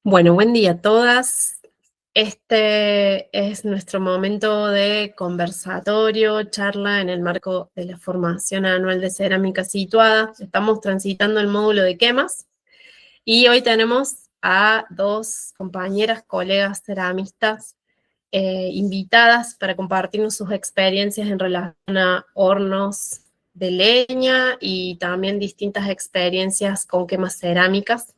Bueno, buen día a todas. Este es nuestro momento de conversatorio, charla en el marco de la formación anual de cerámica situada. Estamos transitando el módulo de quemas y hoy tenemos a dos compañeras, colegas ceramistas invitadas para compartirnos sus experiencias en relación a hornos de leña y también distintas experiencias con quemas cerámicas.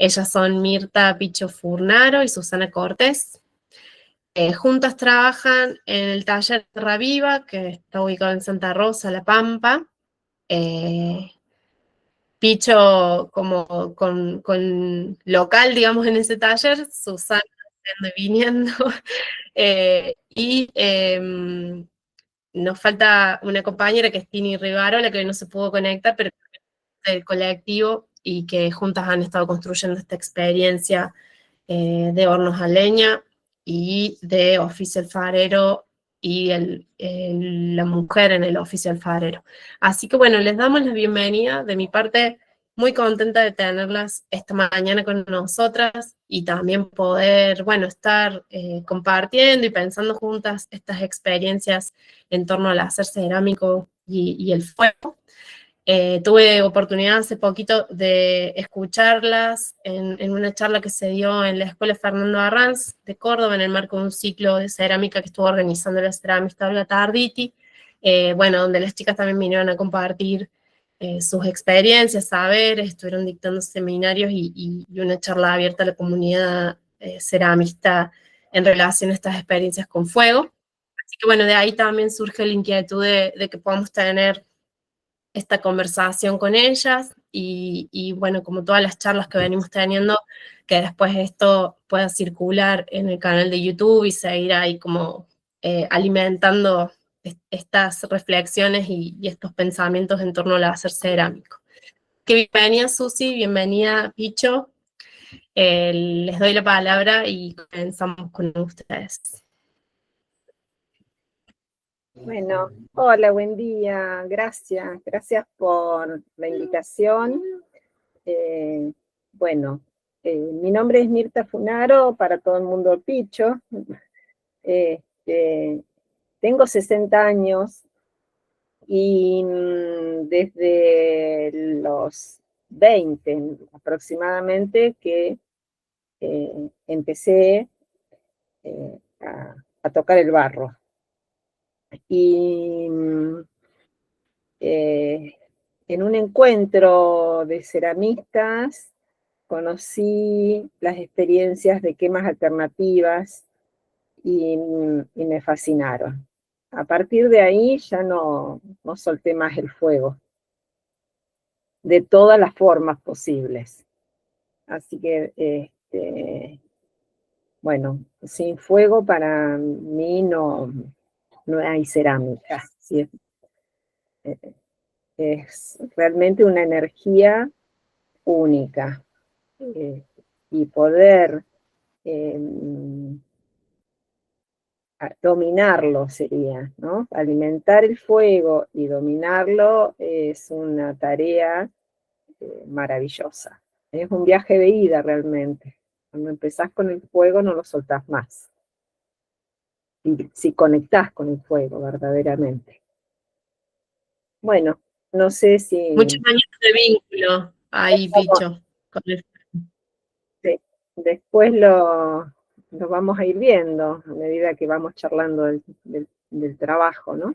Ellas son Mirta Picho Furnaro y Susana Cortés. Juntas trabajan en el taller Tierra Viva, que está ubicado en Santa Rosa, La Pampa. Picho como con local, digamos, en ese taller, Susana yendo y viniendo. Nos falta una compañera que es Tini Rivarola, que hoy no se pudo conectar, pero del colectivo y que juntas han estado construyendo esta experiencia de hornos a leña y de oficio alfarero y la mujer en el oficio alfarero. Así que bueno, les damos la bienvenida. De mi parte, muy contenta de tenerlas esta mañana con nosotras y también poder, bueno, estar compartiendo y pensando juntas estas experiencias en torno al hacer cerámico y el fuego. Tuve oportunidad hace poquito de escucharlas en una charla que se dio en la Escuela Fernando Arranz de Córdoba en el marco de un ciclo de cerámica que estuvo organizando la ceramista Olga Tarditi, bueno, donde las chicas también vinieron a compartir sus experiencias, saberes, estuvieron dictando seminarios y una charla abierta a la comunidad ceramista en relación a estas experiencias con fuego. Así que bueno, de ahí también surge la inquietud de que podamos tener esta conversación con ellas y bueno, como todas las charlas que venimos teniendo, que después esto pueda circular en el canal de YouTube y seguir ahí como alimentando estas reflexiones y estos pensamientos en torno al hacer cerámico. Que bienvenida Susi, bienvenida Picho, les doy la palabra y comenzamos con ustedes. Bueno, hola, buen día, gracias por la invitación. Mi nombre es Mirta Funaro, para todo el mundo Picho. Tengo 60 años y desde los 20 aproximadamente que empecé a tocar el barro. Y en un encuentro de ceramistas conocí las experiencias de quemas alternativas y me fascinaron. A partir de ahí ya no solté más el fuego, de todas las formas posibles. Así que, bueno, sin fuego para mí no hay cerámica. ¿Sí? Es realmente una energía única. Y poder dominarlo sería, ¿no? Alimentar el fuego y dominarlo es una tarea maravillosa. Es un viaje de ida realmente. Cuando empezás con el fuego no lo soltás más. Y si conectás con el fuego verdaderamente. Bueno, no sé si... Muchos años de vínculo ahí, Picho, con el... Sí. Después lo vamos a ir viendo a medida que vamos charlando del trabajo, ¿no?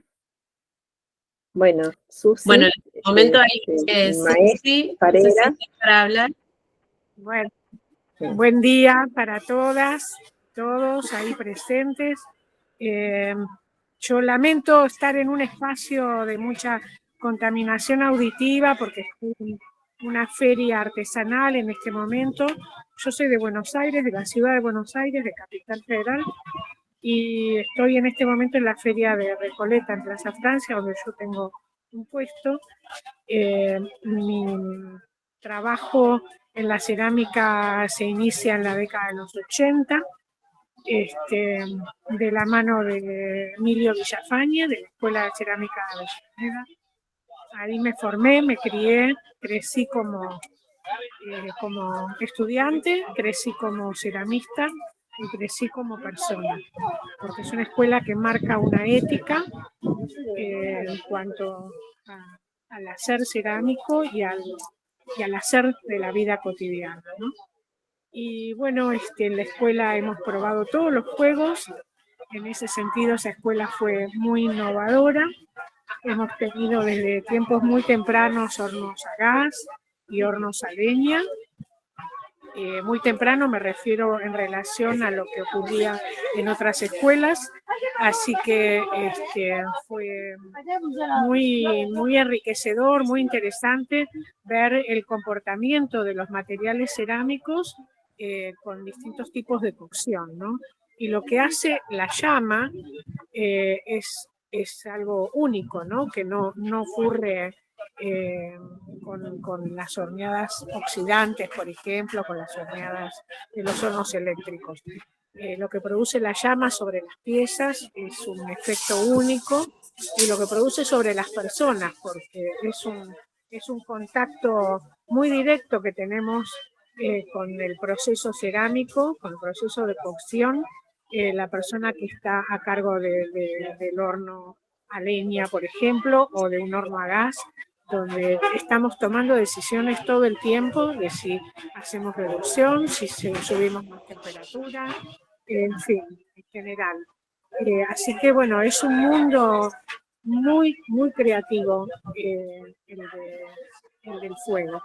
Bueno, Susi. Bueno, en el momento ahí Susi no sé si está para hablar. Bueno, sí. Buen día para todas, todos ahí presentes. Yo lamento estar en un espacio de mucha contaminación auditiva porque estoy en una feria artesanal en este momento. Yo soy de Buenos Aires, de la ciudad de Buenos Aires, de Capital Federal, y estoy en este momento en la feria de Recoleta, en Plaza Francia, donde yo tengo un puesto. Mi trabajo en la cerámica se inicia en la década de los 80, de la mano de Emilio Villafañe, de la Escuela de Cerámica de Avellaneda. Ahí me formé, me crié, crecí como como estudiante, crecí como ceramista y crecí como persona, porque es una escuela que marca una ética en cuanto al hacer cerámico y al hacer de la vida cotidiana, ¿no? Y bueno, en la escuela hemos probado todos los juegos. En ese sentido, esa escuela fue muy innovadora. Hemos tenido desde tiempos muy tempranos hornos a gas y hornos a leña. Muy temprano me refiero en relación a lo que ocurría en otras escuelas, así que fue muy enriquecedor, muy interesante ver el comportamiento de los materiales cerámicos con distintos tipos de cocción, ¿no? Y lo que hace la llama es algo único, ¿no? Que no ocurre con las horneadas oxidantes, por ejemplo, con las horneadas de los hornos eléctricos. Lo que produce la llama sobre las piezas es un efecto único, y lo que produce sobre las personas, porque es un contacto muy directo que tenemos con el proceso cerámico, con el proceso de cocción. La persona que está a cargo del horno a leña, por ejemplo, o de un horno a gas, donde estamos tomando decisiones todo el tiempo de si hacemos reducción, si subimos más temperatura, en fin, en general. Así que bueno, es un mundo muy, muy creativo el del fuego.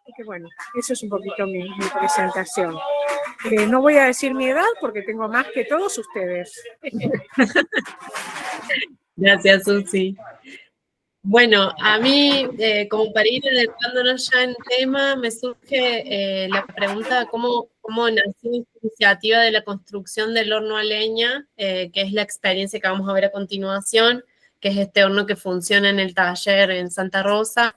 Así que bueno, eso es un poquito mi presentación. No voy a decir mi edad porque tengo más que todos ustedes. Gracias, Susi. Bueno, a mí, como para ir adentrándonos ya en tema, me surge la pregunta de cómo nació esta iniciativa de la construcción del horno a leña, que es la experiencia que vamos a ver a continuación, que es este horno que funciona en el taller en Santa Rosa.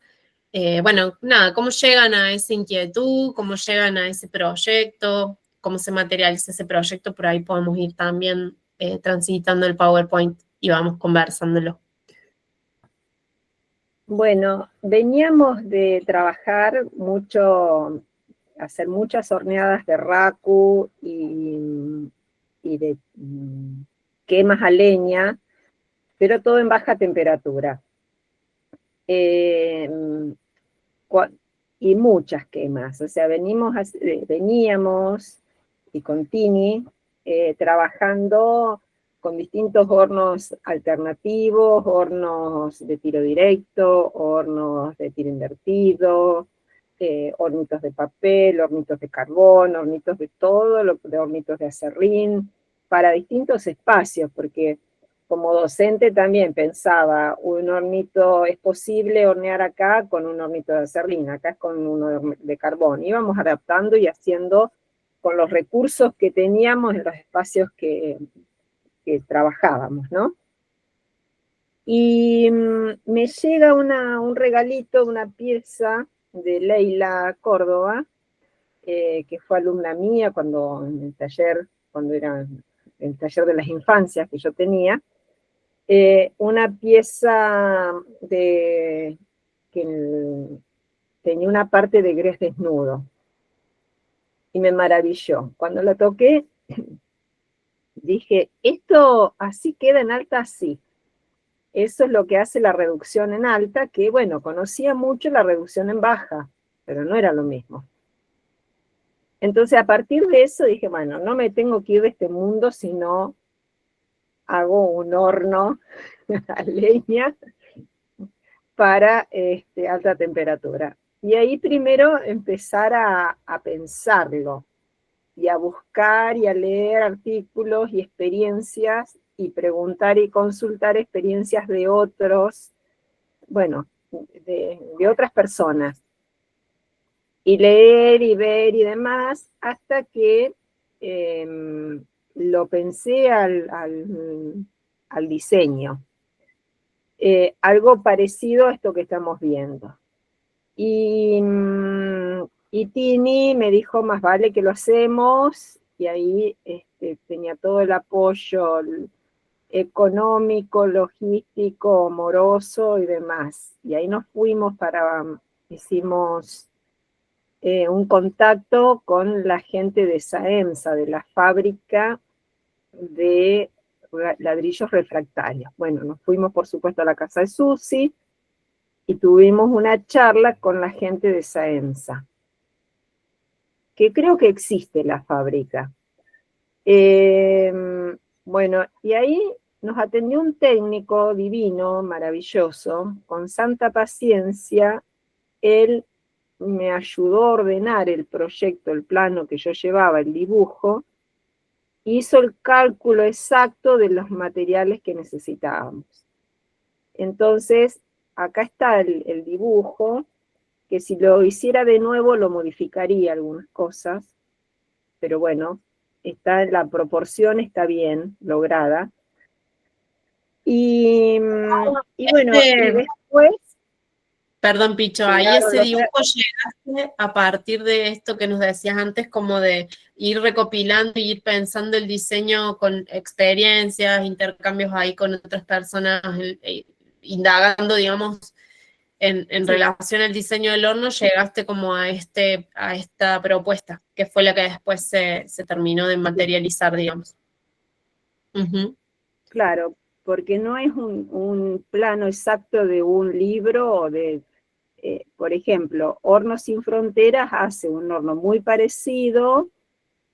Bueno, nada, ¿cómo llegan a esa inquietud? ¿Cómo llegan a ese proyecto? ¿Cómo se materializa ese proyecto? Por ahí podemos ir también transitando el PowerPoint y vamos conversándolo. Bueno, veníamos de trabajar mucho, hacer muchas horneadas de raku y de quemas a leña, pero todo en baja temperatura. Y muchas quemas, o sea, veníamos y con Tini trabajando con distintos hornos alternativos, hornos de tiro directo, hornos de tiro invertido, hornitos de papel, hornitos de carbón, hornitos de todo, hornitos de acerrín, para distintos espacios, porque como docente también pensaba, un hornito es posible hornear acá con un hornito de acerrín, acá es con uno de carbón. Íbamos adaptando y haciendo con los recursos que teníamos en los espacios que trabajábamos, ¿no? Y me llega un regalito, una pieza de Leila Córdoba, que fue alumna mía cuando era el taller de las infancias que yo tenía, una pieza que tenía una parte de grés desnudo, y me maravilló. Cuando la toqué, dije, esto así queda en alta, así. Eso es lo que hace la reducción en alta, que bueno, conocía mucho la reducción en baja, pero no era lo mismo. Entonces, a partir de eso dije, bueno, no me tengo que ir de este mundo si no hago un horno a leña para alta temperatura. Y ahí primero empezar a pensarlo, y a buscar y a leer artículos y experiencias, y preguntar y consultar experiencias de otros, bueno, de otras personas. Y leer y ver y demás, hasta que lo pensé al diseño. Algo parecido a esto que estamos viendo. Y Tini me dijo, más vale que lo hacemos, y ahí tenía todo el apoyo económico, logístico, amoroso y demás. Y ahí nos fuimos hicimos un contacto con la gente de SAEMSA, de la fábrica de ladrillos refractarios. Bueno, nos fuimos por supuesto a la casa de Susi y tuvimos una charla con la gente de SAEMSA, que creo que existe la fábrica. Bueno, y ahí nos atendió un técnico divino, maravilloso, con santa paciencia. Él me ayudó a ordenar el proyecto, el plano que yo llevaba, el dibujo, hizo el cálculo exacto de los materiales que necesitábamos. Entonces, acá está el dibujo, que si lo hiciera de nuevo lo modificaría algunas cosas, pero bueno, la proporción está bien lograda. Y bueno, y después... Perdón, Picho, ahí ese dibujo llegaste a partir de esto que nos decías antes, como de ir recopilando y ir pensando el diseño con experiencias, intercambios ahí con otras personas, indagando, digamos, en Sí. relación al diseño del horno, llegaste como a esta propuesta, que fue la que después se terminó de materializar, digamos. Uh-huh. Claro, porque no es un plano exacto de un libro o de... por ejemplo, Hornos Sin Fronteras hace un horno muy parecido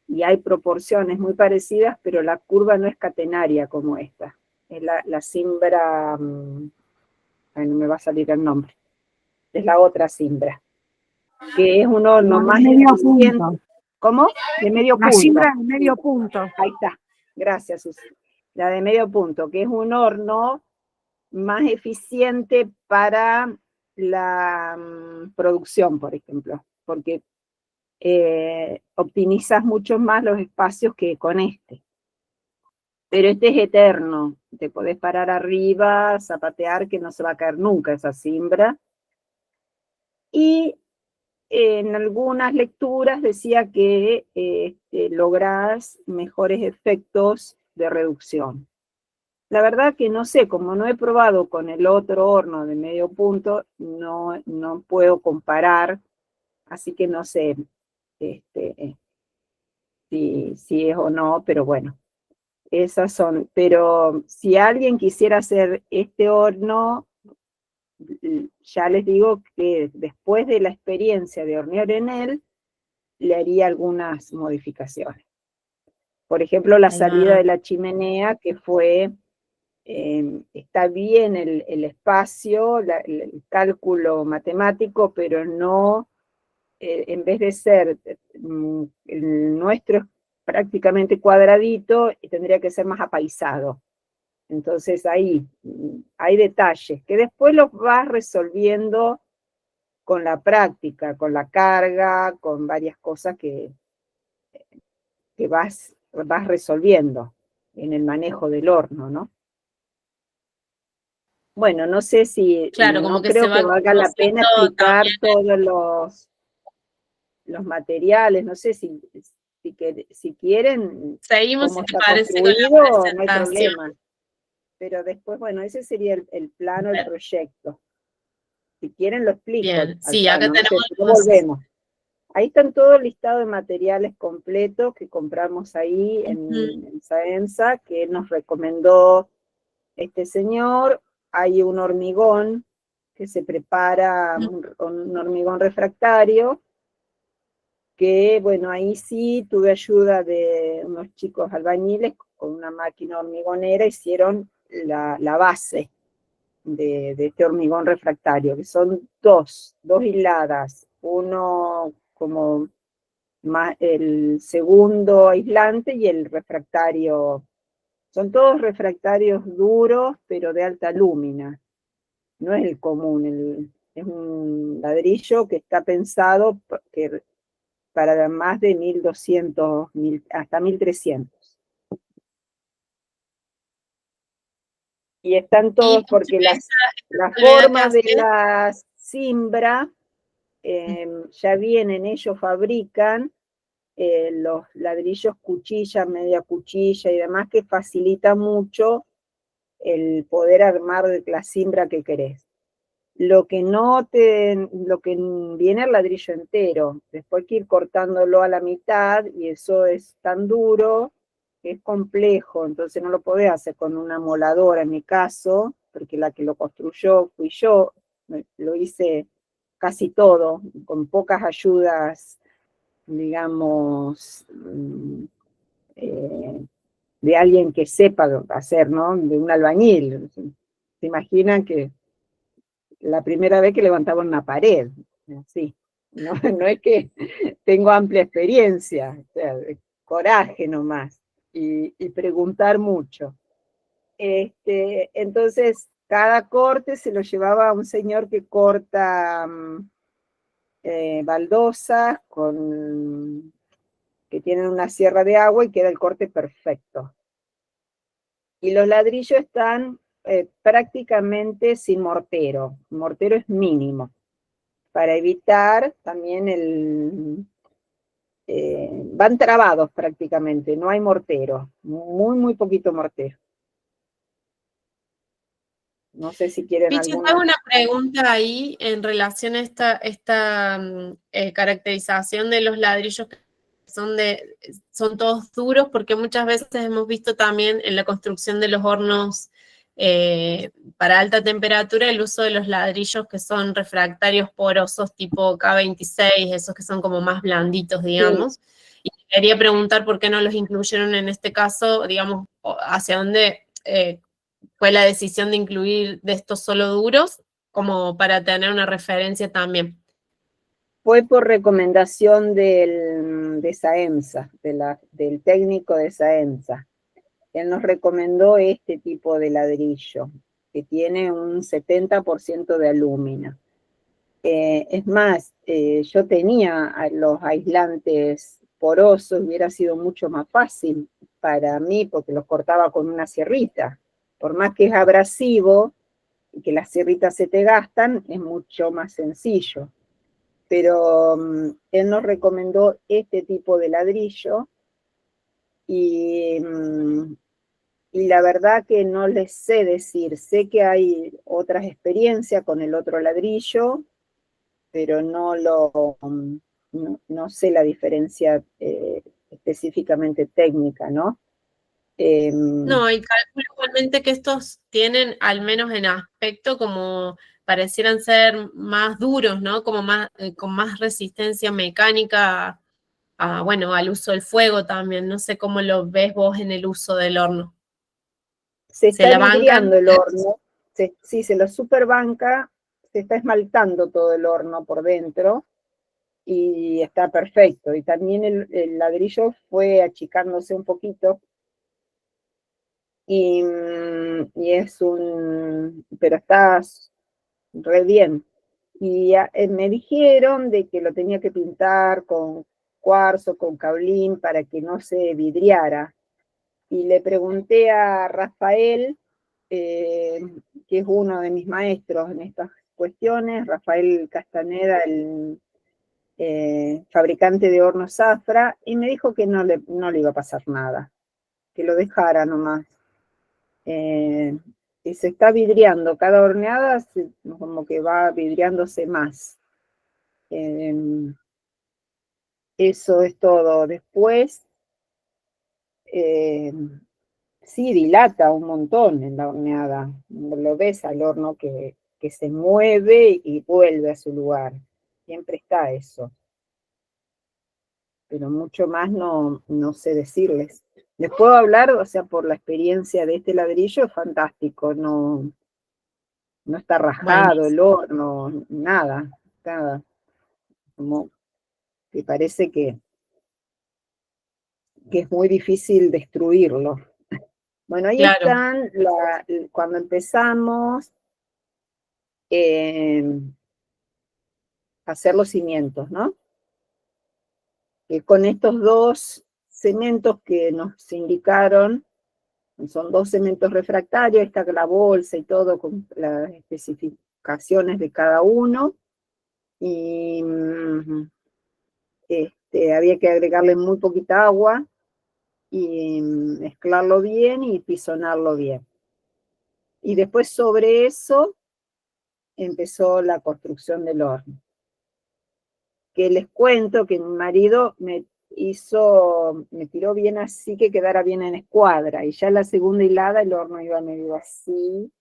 y hay proporciones muy parecidas, pero la curva no es catenaria como esta. Es la cimbra, ay, no me va a salir el nombre, es la otra cimbra, que es un horno más eficiente. Punto. ¿Cómo? De medio punto. La cimbra de medio punto. Ahí está, gracias, Susi. La de medio punto, que es un horno más eficiente para la producción, por ejemplo, porque optimizas mucho más los espacios que con este. Pero este es eterno, te podés parar arriba, zapatear, que no se va a caer nunca esa cimbra. Y en algunas lecturas decía que lográs mejores efectos de reducción. La verdad que no sé, como no he probado con el otro horno de medio punto, no puedo comparar, así que no sé si es o no, pero bueno, esas son. Pero si alguien quisiera hacer este horno, ya les digo que después de la experiencia de hornear en él, le haría algunas modificaciones. Por ejemplo, la salida de la chimenea, que fue... está bien el espacio, el cálculo matemático, pero no, en vez de ser, el nuestro es prácticamente cuadradito, y tendría que ser más apaisado. Entonces ahí hay detalles que después los vas resolviendo con la práctica, con la carga, con varias cosas que vas resolviendo en el manejo del horno, ¿no? Bueno, no sé si, Claro, como no que creo se va que valga la pena explicar también. todos los materiales, no sé si quieren, Seguimos, cómo si te está parece, con construido, la no hay presentación. problema. Pero después, bueno, ese sería el plano, el proyecto. Si quieren lo explico Bien, al sí, acá plano, no sé, tenemos pero volvemos. Ahí están todo el listado de materiales completos que compramos ahí en SAEMSA, que nos recomendó este señor. Hay un hormigón que se prepara, un hormigón refractario, que bueno, ahí sí tuve ayuda de unos chicos albañiles con una máquina hormigonera, hicieron la base de este hormigón refractario, que son dos hiladas, uno como más el segundo aislante y el refractario. Son todos refractarios duros, pero de alta lúmina. No es el común, es un ladrillo que está pensado para más de 1200, hasta 1300. Y están todos porque la forma de la cimbra, ya vienen, ellos fabrican los ladrillos cuchilla, media cuchilla y demás, que facilita mucho el poder armar la cimbra que querés. lo que viene al ladrillo entero. Después hay que ir cortándolo a la mitad, y eso es tan duro que es complejo, entonces no lo podés hacer con una moladora en mi caso, porque la que lo construyó fui yo, lo hice casi todo, con pocas ayudas, digamos, de alguien que sepa hacer, ¿no? De un albañil. Se imaginan que la primera vez que levantaba una pared, así. No, no es que tengo amplia experiencia, o sea, coraje nomás, y preguntar mucho. Entonces, cada corte se lo llevaba a un señor que corta baldosas que tienen una sierra de agua, y queda el corte perfecto. Y los ladrillos están prácticamente sin mortero. El mortero es mínimo, para evitar también van trabados prácticamente, no hay mortero, muy poquito mortero. No sé si quieren Pichi, te alguna. hago una pregunta ahí en relación a esta caracterización de los ladrillos que son todos duros, porque muchas veces hemos visto también en la construcción de los hornos para alta temperatura el uso de los ladrillos que son refractarios porosos tipo K26, esos que son como más blanditos, digamos. Sí. Y quería preguntar por qué no los incluyeron en este caso, digamos, hacia dónde fue la decisión de incluir de estos solo duros, como para tener una referencia también. Fue por recomendación de SAEMSA, del técnico de SAEMSA. Él nos recomendó este tipo de ladrillo, que tiene un 70% de alúmina. Es más, yo tenía los aislantes porosos, hubiera sido mucho más fácil para mí, porque los cortaba con una sierrita. Por más que es abrasivo y que las sierritas se te gastan, es mucho más sencillo. Pero él nos recomendó este tipo de ladrillo, y la verdad que no les sé decir. Sé que hay otras experiencias con el otro ladrillo, pero no sé la diferencia específicamente técnica, ¿no? No, y calculo igualmente que estos tienen, al menos en aspecto, como parecieran ser más duros, ¿no? Como más, con más resistencia mecánica bueno, al uso del fuego también. No sé cómo lo ves vos en el uso del horno. Se ¿Se está la bancan? vidriando el horno, sí, se lo superbanca, se está esmaltando todo el horno por dentro, y está perfecto. Y también el ladrillo fue achicándose un poquito, y pero está re bien. Y me dijeron de que lo tenía que pintar con cuarzo, con caolín, para que no se vidriara. Y le pregunté a Rafael, que es uno de mis maestros en estas cuestiones, Rafael Castaneda, el fabricante de hornos Zafra, y me dijo que no le iba a pasar nada, que lo dejara nomás. Y se está vidriando, cada horneada como que va vidriándose más. Eso es todo. Después, sí, dilata un montón en la horneada. Lo ves al horno que se mueve y vuelve a su lugar. Siempre está eso. Pero mucho más no sé decirles. Les puedo hablar, o sea, por la experiencia de este ladrillo, es fantástico. No está rajado el horno, nada. Como que parece que es muy difícil destruirlo. Bueno, ahí Claro. están, cuando empezamos a hacer los cimientos, ¿no? Con estos dos cementos que nos indicaron, son 2 cementos refractarios, está la bolsa y todo con las especificaciones de cada uno, y había que agregarle muy poquita agua, y mezclarlo bien y pisonarlo bien. Y después sobre eso empezó la construcción del horno. Que les cuento que mi marido me tiró bien así que quedara bien en escuadra, y ya la segunda hilada el horno iba medio así,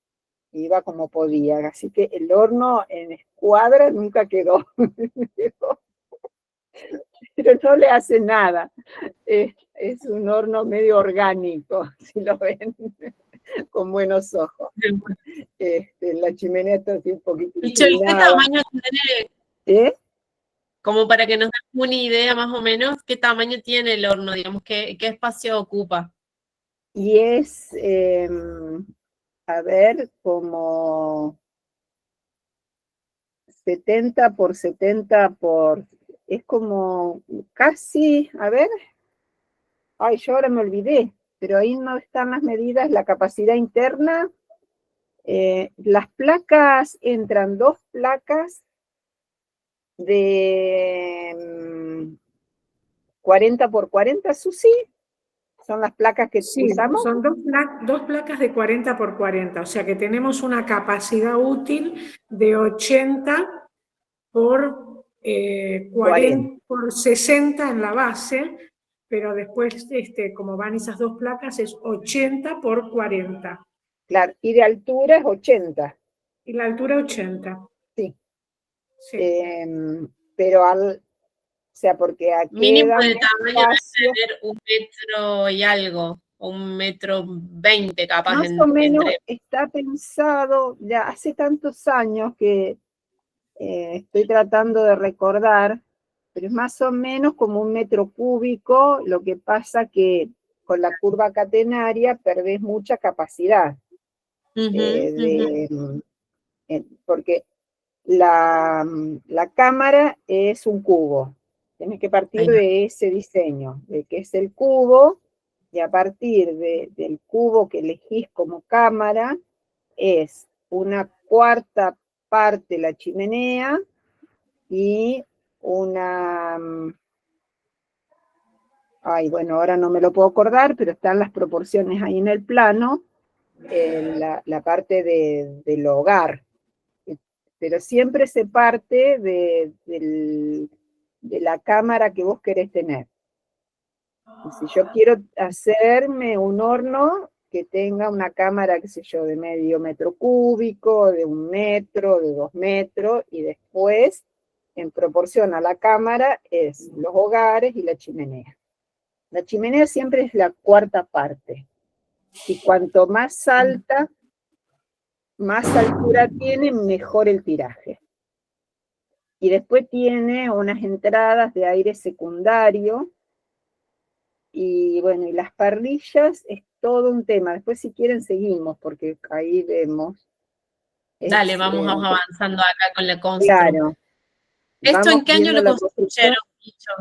iba como podía, así que el horno en escuadra nunca quedó, pero no le hace nada, es un horno medio orgánico, si lo ven con buenos ojos. La chimenea está así un poquito Dicho, ¿y qué inclinada. tamaño tiene? Como para que nos demos una idea más o menos, ¿qué tamaño tiene el horno? Digamos, ¿qué espacio ocupa? Y es, a ver, como 70 por 70 por... Es como casi, a ver, ay, yo ahora me olvidé, pero ahí no están las medidas, la capacidad interna. Las placas, entran 2 placas de 40 por 40, Susi, son las placas que Sí, usamos. son dos placas de 40 por 40, o sea que tenemos una capacidad útil de 80 por 40 por 60 en la base, pero después, como van esas dos placas, es 80 por 40. Claro, y de altura es 80. Y la altura 80. Sí. Sí. Pero o sea, porque aquí mínimo de tamaño debe tener 1 metro y algo, 1,20 m capaz. Más o menos está pensado, ya hace tantos años que estoy tratando de recordar, pero es más o menos como 1 metro cúbico, lo que pasa que con la curva catenaria perdés mucha capacidad, porque la cámara es un cubo, tenés que partir de ese diseño, de que es el cubo, y a partir del cubo que elegís como cámara, es 1/4 parte la chimenea, y bueno, ahora no me lo puedo acordar, pero están las proporciones ahí en el plano, la parte del hogar. Pero siempre se parte de la cámara que vos querés tener. Y si yo quiero hacerme un horno que tenga una cámara, qué sé yo, de medio metro cúbico, de 1 metro, de 2 metros, y después, en proporción a la cámara, es los hogares y la chimenea. La chimenea siempre es la 4ª parte. Y cuanto más alta, más altura tiene, mejor el tiraje. Y después tiene unas entradas de aire secundario, y bueno, y las parrillas es todo un tema. Después si quieren seguimos, porque ahí vemos. Dale, vamos avanzando acá con la construcción. Claro. ¿Esto en qué año lo construyeron, Micho?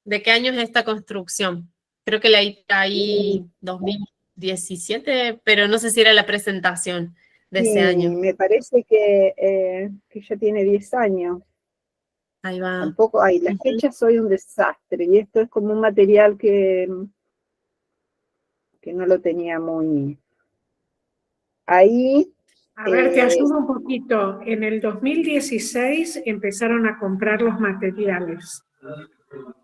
¿De qué año es esta construcción? Creo que la hice ahí 2017, pero no sé si era la presentación de ese año. Me parece que ya tiene 10 años. Ahí va. Tampoco, las fechas soy un desastre, y esto es como un material que no lo tenía muy... Ahí... A ver, te ayudo un poquito. En el 2016 empezaron a comprar los materiales.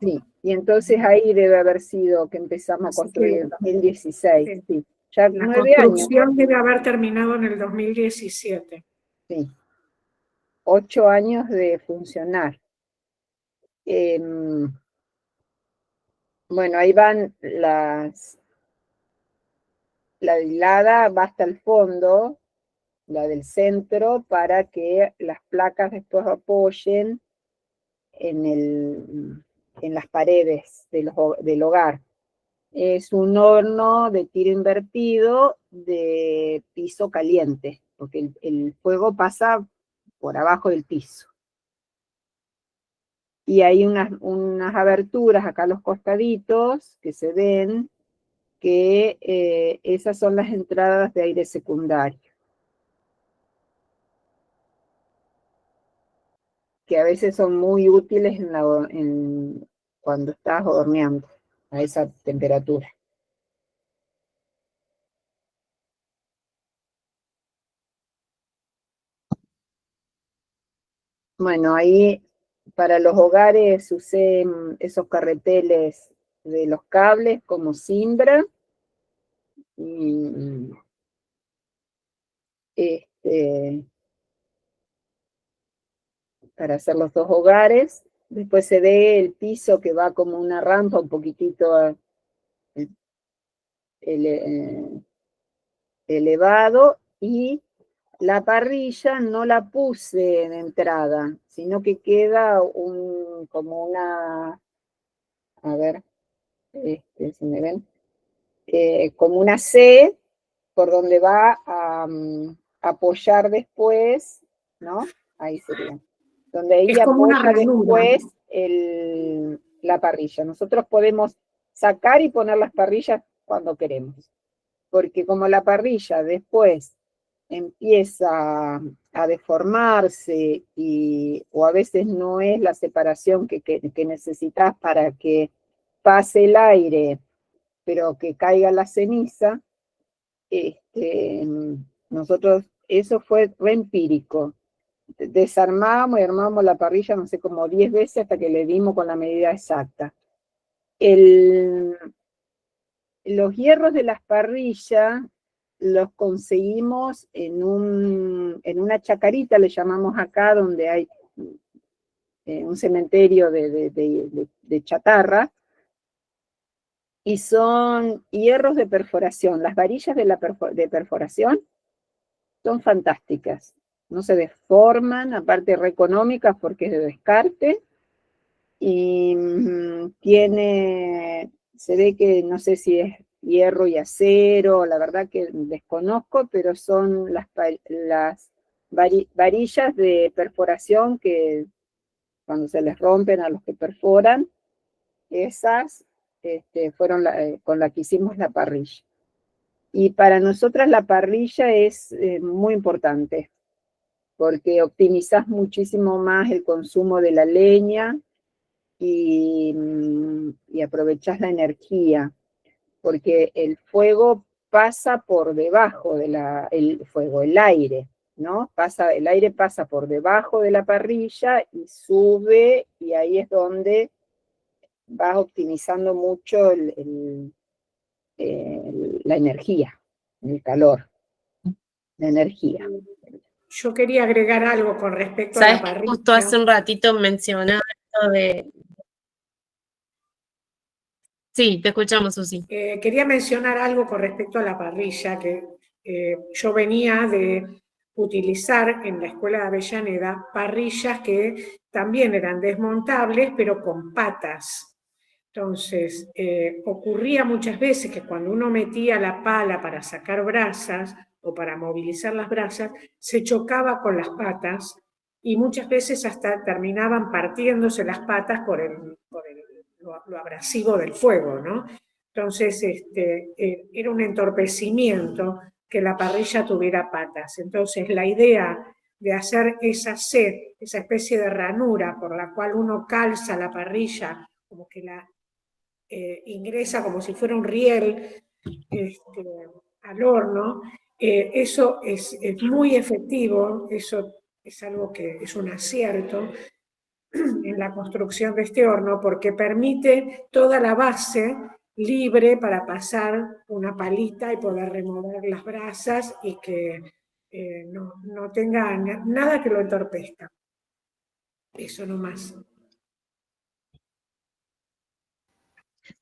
Sí, y entonces ahí debe haber sido que empezamos a construir en 2016. Sí. Ya La 9 construcción años. debe haber terminado en el 2017. Sí. 8 años de funcionar. Bueno, ahí van la hilada va hasta el fondo, la del centro, para que las placas después apoyen en las paredes del hogar. Es un horno de tiro invertido de piso caliente, porque el fuego pasa por abajo del piso. Y hay unas aberturas acá a los costaditos que se ven, que esas son las entradas de aire secundario, que a veces son muy útiles cuando estás horneando a esa temperatura. Bueno, ahí para los hogares usé esos carreteles de los cables como cimbra, y para hacer los dos hogares. Después se ve el piso que va como una rampa un poquitito elevado, y la parrilla no la puse de entrada, sino que queda como una, a ver, si me ven, como una C por donde va a apoyar después, ¿no? Ahí sería. Donde ahí Es como una apoya ranura. después la parrilla. Nosotros podemos sacar y poner las parrillas cuando queremos, porque como la parrilla después empieza a deformarse o a veces no es la separación que necesitas para que pase el aire, pero que caiga la ceniza, nosotros, eso fue re empírico. Desarmamos y armamos la parrilla, no sé, como 10 veces hasta que le dimos con la medida exacta. Los hierros de las parrillas los conseguimos en una chacarita, le llamamos acá, donde hay un cementerio de chatarra, y son hierros de perforación. Las varillas de perforación son fantásticas, no se deforman, aparte re económicas porque es de descarte, y se ve que no sé si es hierro y acero, la verdad que desconozco, pero son las varillas de perforación que cuando se les rompen a los que perforan, esas fueron con las que hicimos la parrilla. Y para nosotras la parrilla es muy importante, porque optimizás muchísimo más el consumo de la leña y aprovechás la energía, porque el fuego pasa por debajo el aire, ¿no? El aire pasa por debajo de la parrilla y sube, y ahí es donde vas optimizando mucho la energía, el calor, la energía. Yo quería agregar algo con respecto a ¿Sabes? la parrilla. Justo hace un ratito mencionaba esto de... Sí, te escuchamos, Susi. Quería mencionar algo con respecto a la parrilla, que yo venía de utilizar en la escuela de Avellaneda parrillas que también eran desmontables, pero con patas. Entonces, ocurría muchas veces que cuando uno metía la pala para sacar brasas o para movilizar las brasas, se chocaba con las patas y muchas veces hasta terminaban partiéndose las patas por lo abrasivo del fuego, ¿no? Entonces, era un entorpecimiento que la parrilla tuviera patas. Entonces, la idea de hacer esa C, esa especie de ranura por la cual uno calza la parrilla, como que la ingresa como si fuera un riel al horno, eso es muy efectivo, eso es algo que es un acierto en la construcción de este horno, porque permite toda la base libre para pasar una palita y poder remover las brasas y que no tenga nada que lo entorpezca. Eso nomás.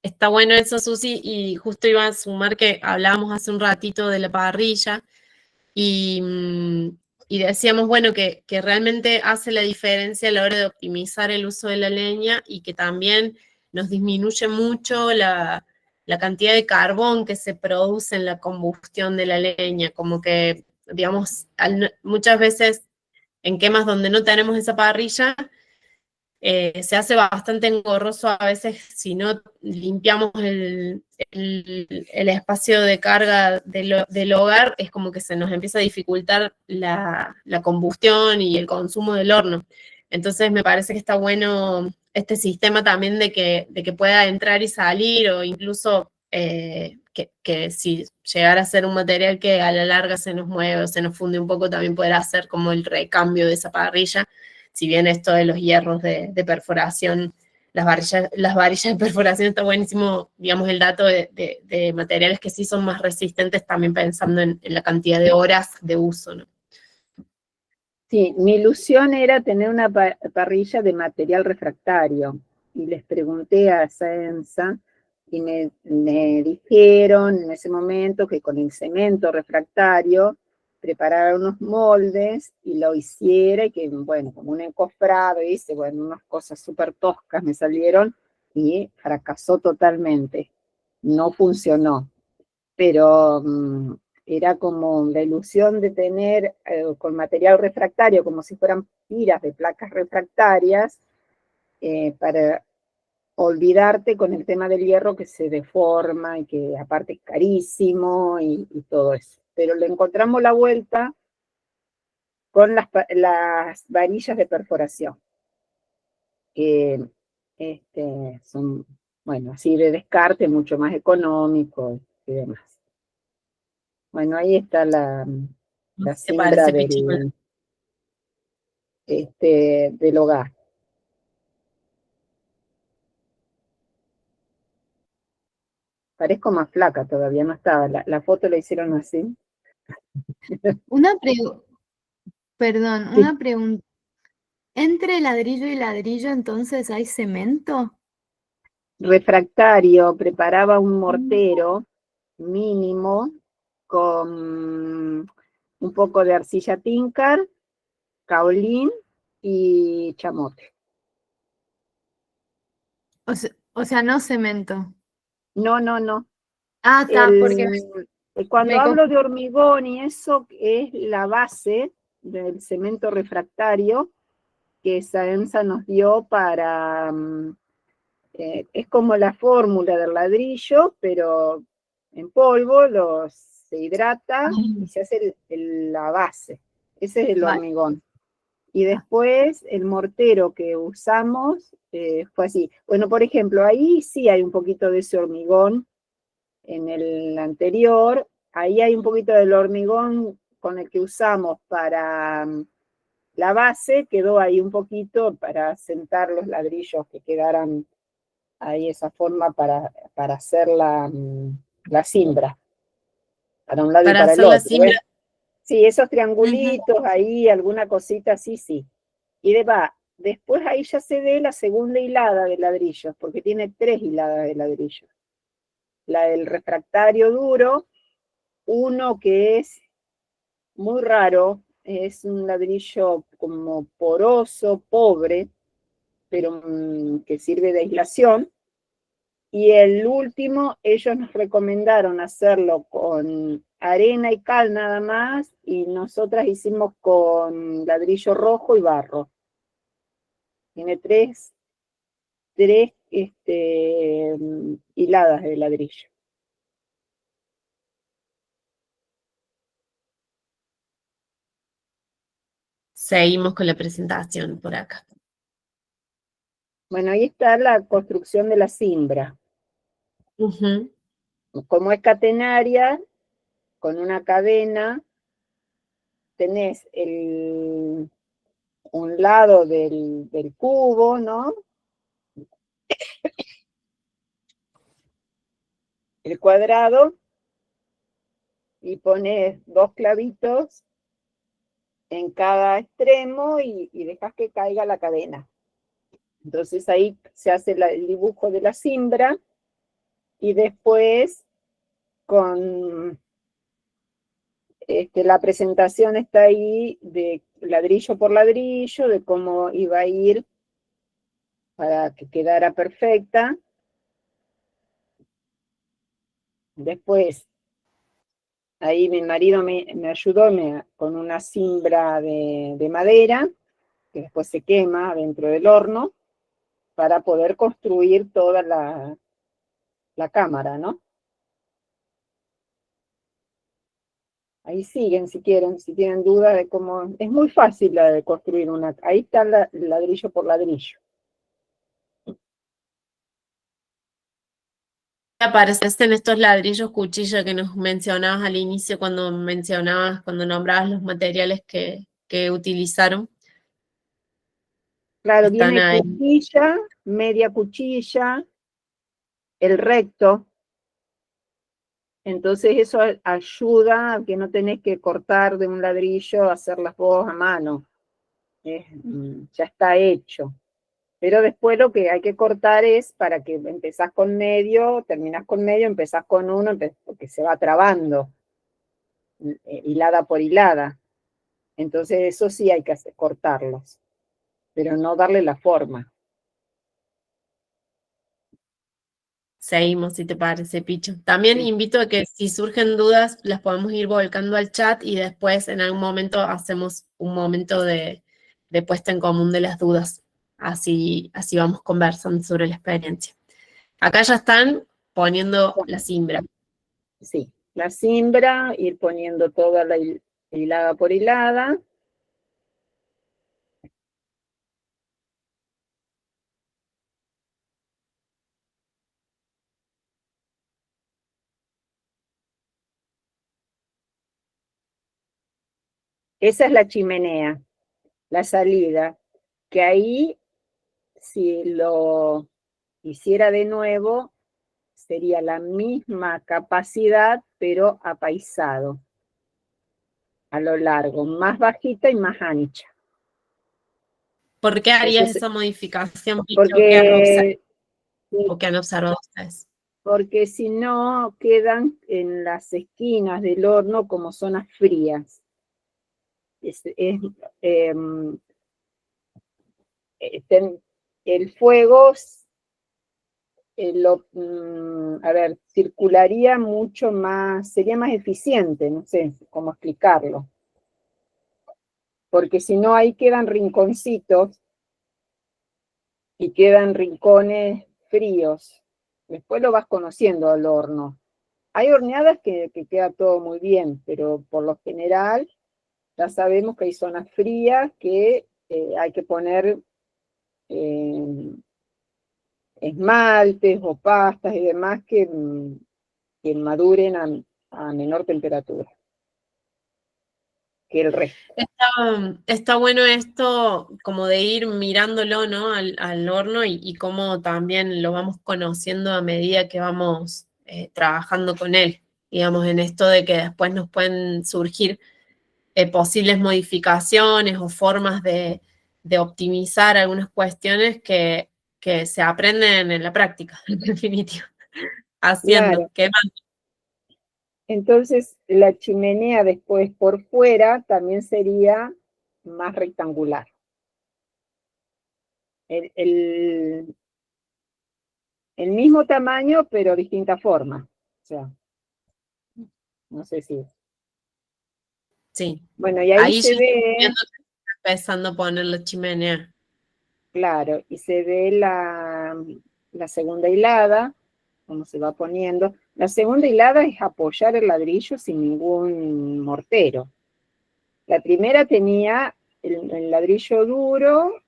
Está bueno eso, Susi, y justo iba a sumar que hablábamos hace un ratito de la parrilla y decíamos, bueno, que realmente hace la diferencia a la hora de optimizar el uso de la leña y que también nos disminuye mucho la cantidad de carbón que se produce en la combustión de la leña, como que, digamos, muchas veces en quemas donde no tenemos esa parrilla, se hace bastante engorroso a veces si no limpiamos el espacio de carga del hogar, es como que se nos empieza a dificultar la combustión y el consumo del horno. Entonces me parece que está bueno este sistema también de que pueda entrar y salir, o incluso que si llegara a ser un material que a la larga se nos mueve o se nos funde un poco, también poder hacer como el recambio de esa parrilla. si bien esto de los hierros de perforación, las varillas de perforación está buenísimo, digamos, el dato de materiales que sí son más resistentes, también pensando en la cantidad de horas de uso, ¿no? Sí, mi ilusión era tener una parrilla de material refractario, y les pregunté a Saenza, y me dijeron en ese momento que con el cemento refractario preparara unos moldes y lo hiciera, y que, bueno, como un encofrado, hice, bueno, unas cosas súper toscas me salieron, y fracasó totalmente, no funcionó, pero era como la ilusión de tener con material refractario, como si fueran tiras de placas refractarias, para olvidarte con el tema del hierro que se deforma y que aparte es carísimo y todo eso. Pero le encontramos la vuelta con las varillas de perforación, que son, bueno, así de descarte, mucho más económico y demás. Bueno, ahí está la ¿Te siembra parece, Pichula? del hogar. Parezco más flaca todavía, no estaba. La foto la hicieron así. Perdón, Sí. una pregunta. ¿Entre ladrillo y ladrillo entonces hay cemento? Refractario, preparaba un mortero mínimo con un poco de arcilla tíncar, caolín y chamote. O sea, no cemento. No, no, no. Ah, está, porque Cuando me hablo de hormigón y eso es la base del cemento refractario que Saenza nos dio para... es como la fórmula del ladrillo, pero en polvo, se hidrata y se hace la base. Ese es el hormigón. Y después el mortero que usamos fue así. Bueno, por ejemplo, ahí sí hay un poquito de ese hormigón en el anterior. Ahí hay un poquito del hormigón con el que usamos para la base, quedó ahí un poquito para sentar los ladrillos que quedaran ahí esa forma para hacer la cimbra, para un lado y Para para el hacer la otro. siembra. Sí, esos triangulitos ahí, alguna cosita así, sí. Y después ahí ya se ve la segunda hilada de ladrillos, porque tiene 3 hiladas de ladrillos. La del refractario duro, uno que es muy raro, es un ladrillo como poroso, pobre, pero que sirve de aislación. Y el último, ellos nos recomendaron hacerlo con arena y cal nada más, y nosotras hicimos con ladrillo rojo y barro. Tiene tres hiladas de ladrillo. Seguimos con la presentación por acá. Bueno, ahí está la construcción de la cimbra. Como es catenaria, con una cadena, tenés un lado del cubo, ¿no? El cuadrado, y pones 2 clavitos en cada extremo y dejas que caiga la cadena. Entonces ahí se hace el dibujo de la cimbra, y después con la presentación está ahí de ladrillo por ladrillo, de cómo iba a ir para que quedara perfecta. Después, ahí mi marido me ayudó con una cimbra de madera, que después se quema dentro del horno, para poder construir toda la cámara, ¿no? Ahí siguen si quieren, si tienen duda de cómo... Es muy fácil la de construir una... Ahí está ladrillo por ladrillo. Aparecen estos ladrillos cuchilla que nos mencionabas al inicio cuando nombrabas los materiales que utilizaron. Claro, están viene ahí. cuchilla, media cuchilla, el recto. Entonces eso ayuda a que no tenés que cortar de un ladrillo, hacerlas vos a mano. Ya está hecho. Pero después lo que hay que cortar es para que empezás con medio, terminás con medio, empezás con uno, porque se va trabando, hilada por hilada. Entonces eso sí hay que cortarlos, pero no darle la forma. Seguimos, si te parece, Picho. También Sí. invito a que si surgen dudas, las podemos ir volcando al chat y después en algún momento hacemos un momento de puesta en común de las dudas. Así vamos conversando sobre la experiencia. Acá ya están poniendo la cimbra. Sí, la cimbra, ir poniendo toda la hilada por hilada. Esa es la chimenea, la salida, que ahí, si lo hiciera de nuevo, sería la misma capacidad, pero apaisado, a lo largo, más bajita y más ancha. ¿Por qué harías Entonces, esa modificación, Picho? porque, ¿O qué han observado ustedes? porque si no, quedan en las esquinas del horno como zonas frías. Em, el fuego a ver, circularía mucho más, sería más eficiente, no sé cómo explicarlo. Porque si no, ahí quedan rinconcitos y quedan rincones fríos. Después lo vas conociendo al horno. Hay horneadas que queda todo muy bien, pero por lo general ya sabemos que hay zonas frías que hay que poner esmaltes o pastas y demás que maduren a menor temperatura que el resto. Está bueno esto como de ir mirándolo, ¿no? al horno y cómo también lo vamos conociendo a medida que vamos trabajando con él. Digamos, en esto de que después nos pueden surgir posibles modificaciones o formas de optimizar algunas cuestiones que se aprenden en la práctica, en definitiva, haciendo, Claro. quemando. Entonces, la chimenea después por fuera también sería más rectangular. El mismo tamaño, pero distinta forma. O sea, no sé si. Sí. Bueno, y ahí Ahí ya se estoy ve, viendo que está empezando a poner la chimenea. claro, y se ve la segunda hilada, cómo se va poniendo. La segunda hilada es apoyar el ladrillo sin ningún mortero. La primera tenía el ladrillo duro,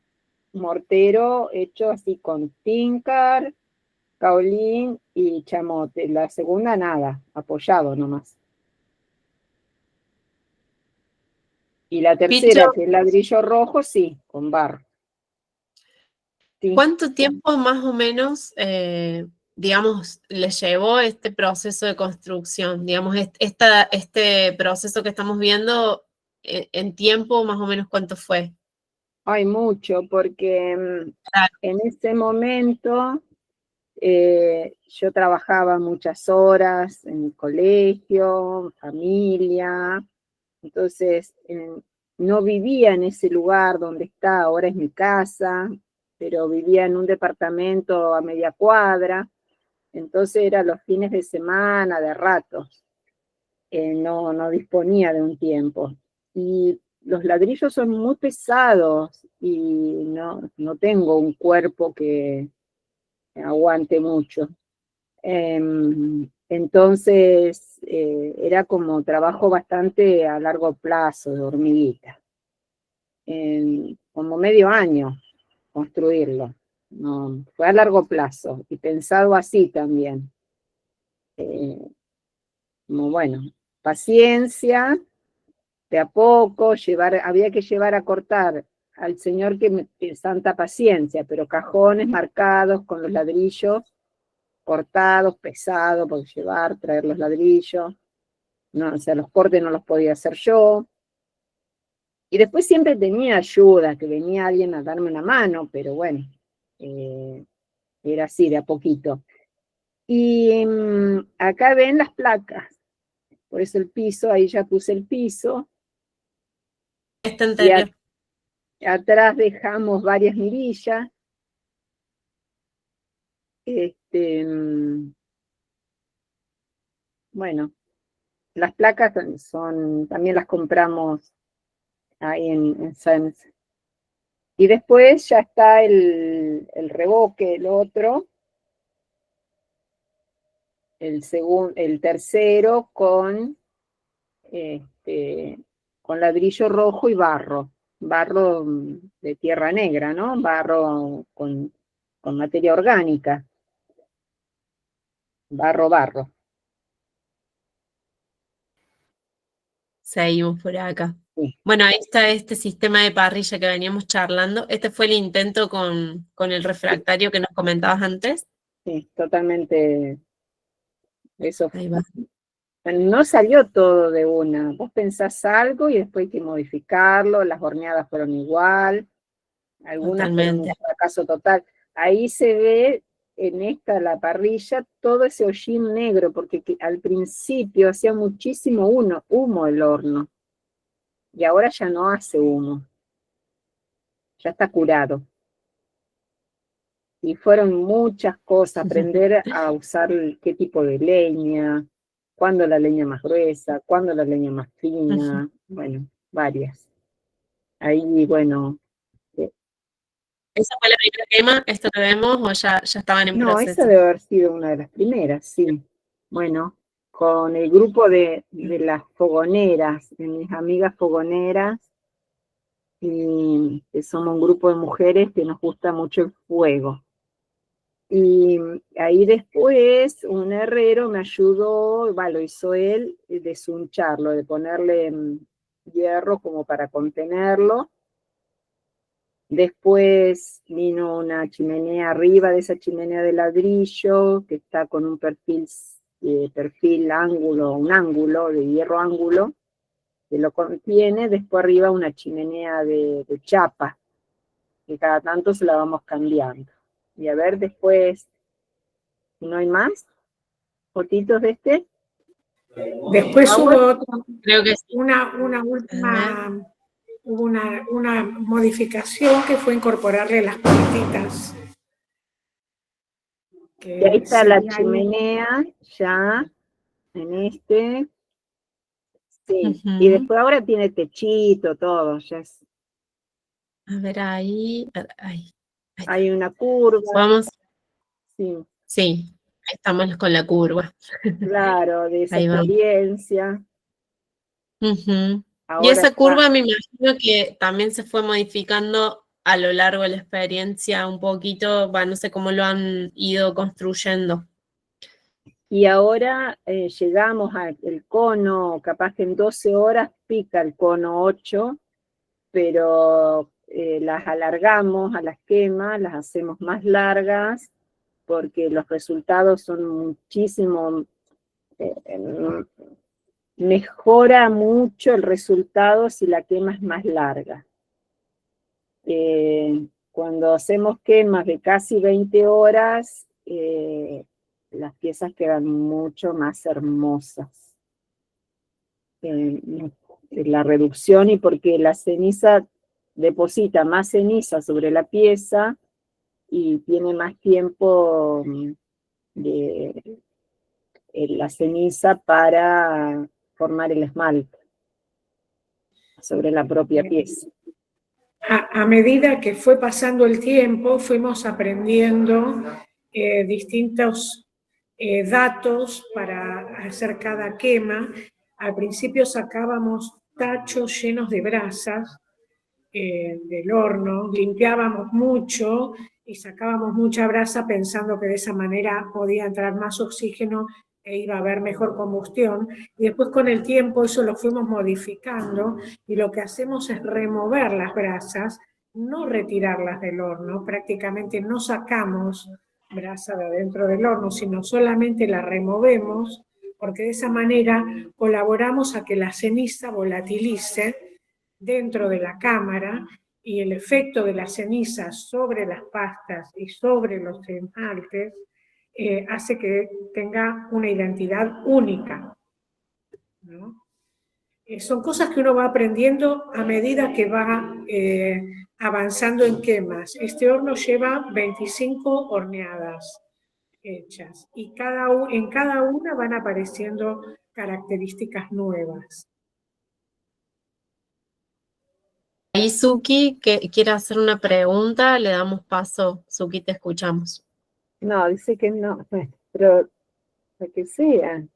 mortero hecho así con tincar, caolín y chamote. La segunda nada, apoyado nomás. Y la Picho, tercera, que es ladrillo rojo, sí, con barro. Sí. ¿cuánto tiempo más o menos, digamos, le llevó este proceso de construcción? Digamos, este proceso que estamos viendo, en tiempo, más o menos, ¿cuánto fue? Hay mucho, porque Claro. en ese momento yo trabajaba muchas horas en el colegio, familia, entonces no vivía en ese lugar donde está, ahora es mi casa, pero vivía en un departamento a media cuadra, entonces era los fines de semana, de ratos, no disponía de un tiempo. Y los ladrillos son muy pesados y no tengo un cuerpo que aguante mucho. Entonces, era como trabajo bastante a largo plazo, de hormiguita. Como medio año construirlo. No, fue a largo plazo y pensado así también. Como bueno, paciencia, de a poco, había que llevar a cortar al señor que santa paciencia, pero cajones marcados con los ladrillos cortados, pesados, por llevar, traer los ladrillos. No, o sea, los cortes no los podía hacer yo. Y después siempre tenía ayuda, que venía alguien a darme una mano, pero bueno, era así, de a poquito. Y acá ven las placas, por eso el piso, ahí ya puse el piso. Este anterior. Atrás dejamos varias mirillas. Bueno, las placas también las compramos ahí en Sens. Y después ya está el revoque, el otro, el tercero con ladrillo rojo y barro de tierra negra, ¿no? Barro con materia orgánica. Barro. Seguimos por acá. Sí. Bueno, ahí está este sistema de parrilla que veníamos charlando. Este fue el intento con el refractario que nos comentabas antes. Sí, totalmente. Eso Ahí va. no salió todo de una. Vos pensás algo y después hay que modificarlo. Las horneadas fueron igual. Algunas fueron un fracaso total. Ahí se ve en la parrilla, todo ese hollín negro, porque al principio hacía muchísimo humo el horno. Y ahora ya no hace humo. Ya está curado. Y fueron muchas cosas, aprender a usar qué tipo de leña, cuándo la leña más gruesa, cuándo la leña más fina, bueno, varias. Ahí, bueno. ¿Esa fue la primera quema? ¿Esto que vemos o ya estaban en proceso? No, esa debe haber sido una de las primeras, sí. Bueno, con el grupo de las fogoneras, de mis amigas fogoneras, y que somos un grupo de mujeres que nos gusta mucho el fuego. Y ahí después un herrero me ayudó, lo hizo él, de desuncharlo, de ponerle hierro como para contenerlo. Después vino una chimenea arriba de esa chimenea de ladrillo, que está con un un ángulo de hierro ángulo, que lo contiene. Después arriba una chimenea de chapa, que cada tanto se la vamos cambiando. Y a ver después, ¿no hay más fotitos de este? Después hubo otra, Creo que sí. una última, hubo una modificación que fue incorporarle las puertitas. Y ahí está la chimenea, ya, en este. Sí, y después ahora tiene techito, todo, ya es. A ver, ahí. Hay una curva. Vamos. Sí, ahí estamos con la curva. claro, de esa Ahí vamos. experiencia. Y esa curva me imagino que también se fue modificando a lo largo de la experiencia un poquito, no sé cómo lo han ido construyendo. Y ahora llegamos al cono, capaz que en 12 horas pica el cono 8, pero las alargamos a las quemas, las hacemos más largas, porque los resultados son muchísimo, mejora mucho el resultado si la quema es más larga. Cuando hacemos quemas de casi 20 horas, las piezas quedan mucho más hermosas. La reducción, y porque la ceniza deposita más ceniza sobre la pieza y tiene más tiempo la ceniza para formar el esmalte sobre la propia pieza. A medida que fue pasando el tiempo, fuimos aprendiendo distintos datos para hacer cada quema. Al principio sacábamos tachos llenos de brasas del horno, limpiábamos mucho y sacábamos mucha brasa pensando que de esa manera podía entrar más oxígeno e iba a haber mejor combustión. Y después con el tiempo eso lo fuimos modificando y lo que hacemos es remover las brasas no retirarlas del horno, prácticamente no sacamos brasa de adentro del horno, sino solamente la removemos, porque de esa manera colaboramos a que la ceniza volatilice dentro de la cámara y el efecto de la ceniza sobre las pastas y sobre los esmaltes hace que tenga una identidad única, ¿no? Son cosas que uno va aprendiendo a medida que va avanzando en quemas. Este horno lleva 25 horneadas hechas y en cada una van apareciendo características nuevas. Ahí Suki, que quiere hacer una pregunta, le damos paso. Suki, te escuchamos. No, dice que no, bueno, pero lo que sea.